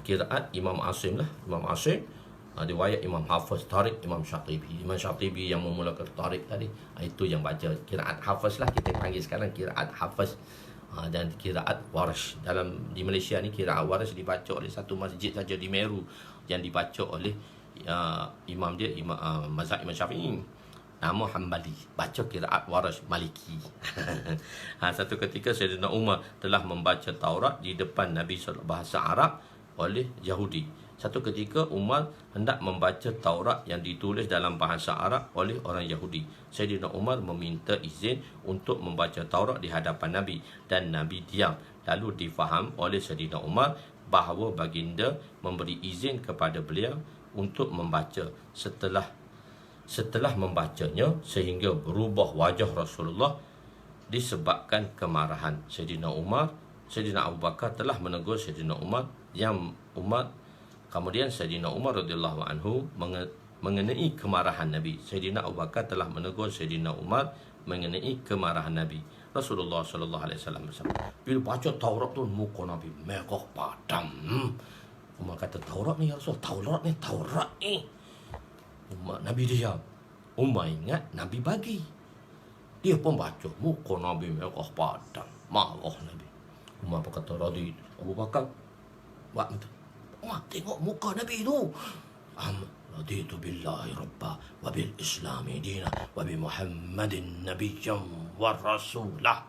A: Kiraat Imam Asim lah, Imam Asim, riwayat Imam Hafiz, tarik Imam Syatibi. Imam Syatibi yang memulakan tarik tadi, itu yang baca kiraat Hafiz lah, kita panggil sekarang kiraat Hafiz. Dan kiraat Warsh di Malaysia ni, kiraat Warsh dibaca oleh satu masjid saja di Meru yang dibaca oleh imam dia, mazhab Imam Syafi'i, nama Hambali, baca kiraat Warsh Maliki. Satu ketika Sayyidina Umar telah membaca Taurat di depan Nabi SAW bahasa Arab oleh Yahudi. Satu ketika Umar hendak membaca Taurat yang ditulis dalam bahasa Arab oleh orang Yahudi. Sayyidina Umar meminta izin untuk membaca Taurat di hadapan Nabi dan Nabi diam. Lalu difaham oleh Sayyidina Umar bahawa baginda memberi izin kepada beliau untuk membaca. Setelah membacanya sehingga berubah wajah Rasulullah disebabkan kemarahan Sayyidina Abu Bakar telah menegur Sayyidina Umar kemudian Sayyidina Umar radhiyallahu anhu mengenai kemarahan Nabi. Sayyidina Abu Bakar telah menegur Sayyidina Umar mengenai kemarahan Nabi. Rasulullah sallallahu alaihi wasallam bersabda, bila baca Taurat tu muka Nabi merah padam. Umar kata, Taurat ni ya Rasul, Taurat ni. Nabi diam. Umar ingat Nabi bagi. Dia pun baca, muka Nabi merah padam, marah Nabi. Umar berkata, Radhi Abu Bakar, buat macam Umar, tengok muka Nabi tu. Raditu billahi rabba wa bil islami dina wa bi Muhammadin nabiyyan wa rasulah.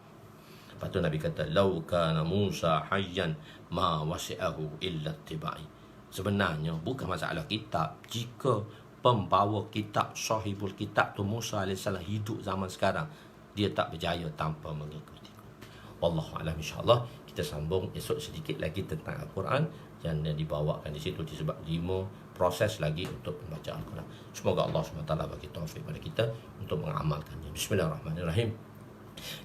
A: Lepas tu Nabi kata, lau kana Musa hayyan ma wasi'ahu illa tibai. Sebenarnya bukan masalah kitab. Jika pembawa kitab, sahibul kitab tu Musa AS hidup zaman sekarang, dia tak berjaya tanpa mengikuti. Wallahu a'lam. InsyaAllah kita sambung esok sedikit lagi tentang Al-Quran yang dibawakan di situ disebab 5 proses lagi untuk membaca Al-Quran. Semoga Allah SWT bagi taufik kepada kita untuk mengamalkannya. Bismillahirrahmanirrahim.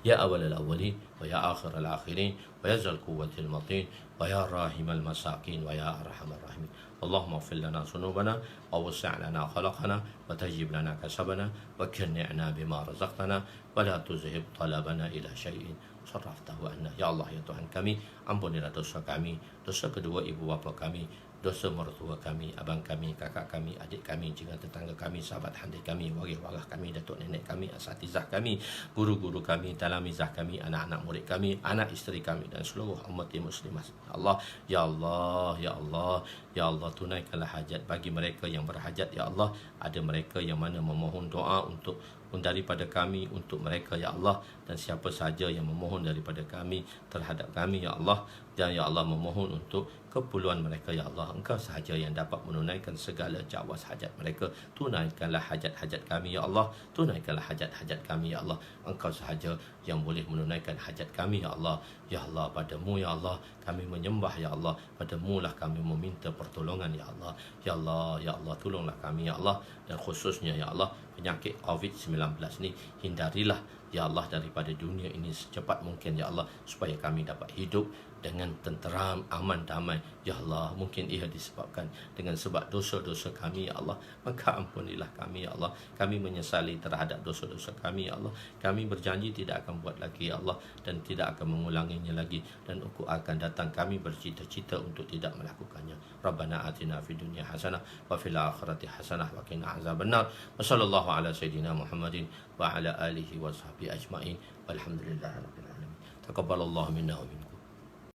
A: Ya awal al-awwalin wa ya akhir al-akhirin wa ya zal quwwatil matin wa ya rahimal masakin wa ya arhamar rahimin. Allahumma ighfir lana dhunubana wa wasi' lana khalaqana wa tajib lana kasabana wa kanni'na bima razaqtana wa la tuzhib talabana ila syai'in sarraftahu anna. Ya Allah, ya Tuhan kami, ampunilah dosa kami, dosa kedua ibu bapa kami, dosa mertua kami, abang kami, kakak kami, adik kami, jiran tetangga kami, sahabat handai kami, warah kami, datuk nenek kami, asatizah kami, guru-guru kami, talamizah kami, anak-anak murid kami, anak isteri kami dan seluruh umat muslimah. Ya Allah, ya Allah, ya Allah, ya Allah, tunaikanlah hajat bagi mereka yang berhajat. Ya Allah, ada mereka yang mana memohon doa untuk daripada kami untuk mereka, ya Allah, dan siapa saja yang memohon daripada kami terhadap kami, ya Allah, dan ya Allah memohon untuk keperluan mereka, ya Allah, Engkau sahaja yang dapat menunaikan segala jawas hajat mereka. Tunaikanlah hajat-hajat kami, ya Allah, tunaikanlah hajat-hajat kami, ya Allah, Engkau sahaja yang boleh menunaikan hajat kami, ya Allah. Ya Allah, padamu, ya Allah, kami menyembah, ya Allah, padamu lah kami meminta pertolongan, ya Allah. Ya Allah, ya Allah, tolonglah kami, ya Allah, dan khususnya, ya Allah, penyakit COVID-19 ni hindarilah, ya Allah, daripada dunia ini secepat mungkin, ya Allah, supaya kami dapat hidup dengan tenteram, aman, damai. Ya Allah, mungkin ia disebabkan dengan sebab dosa-dosa kami, ya Allah, maka ampunilah kami, ya Allah. Kami menyesali terhadap dosa-dosa kami, ya Allah. Kami berjanji tidak akan buat lagi, ya Allah, dan tidak akan mengulanginya lagi, dan aku akan datang kami bercita-cita untuk tidak melakukannya. Rabbana atina fid dunya hasanah wa fil akhirati hasanah wa qina azabannar. Wa sallallahu ala sayyidina Muhammadin wa ala alihi wa sahbihi ajma'in. Walhamdulillahirabbil alamin. Taqabbalallahu minna wa minkum.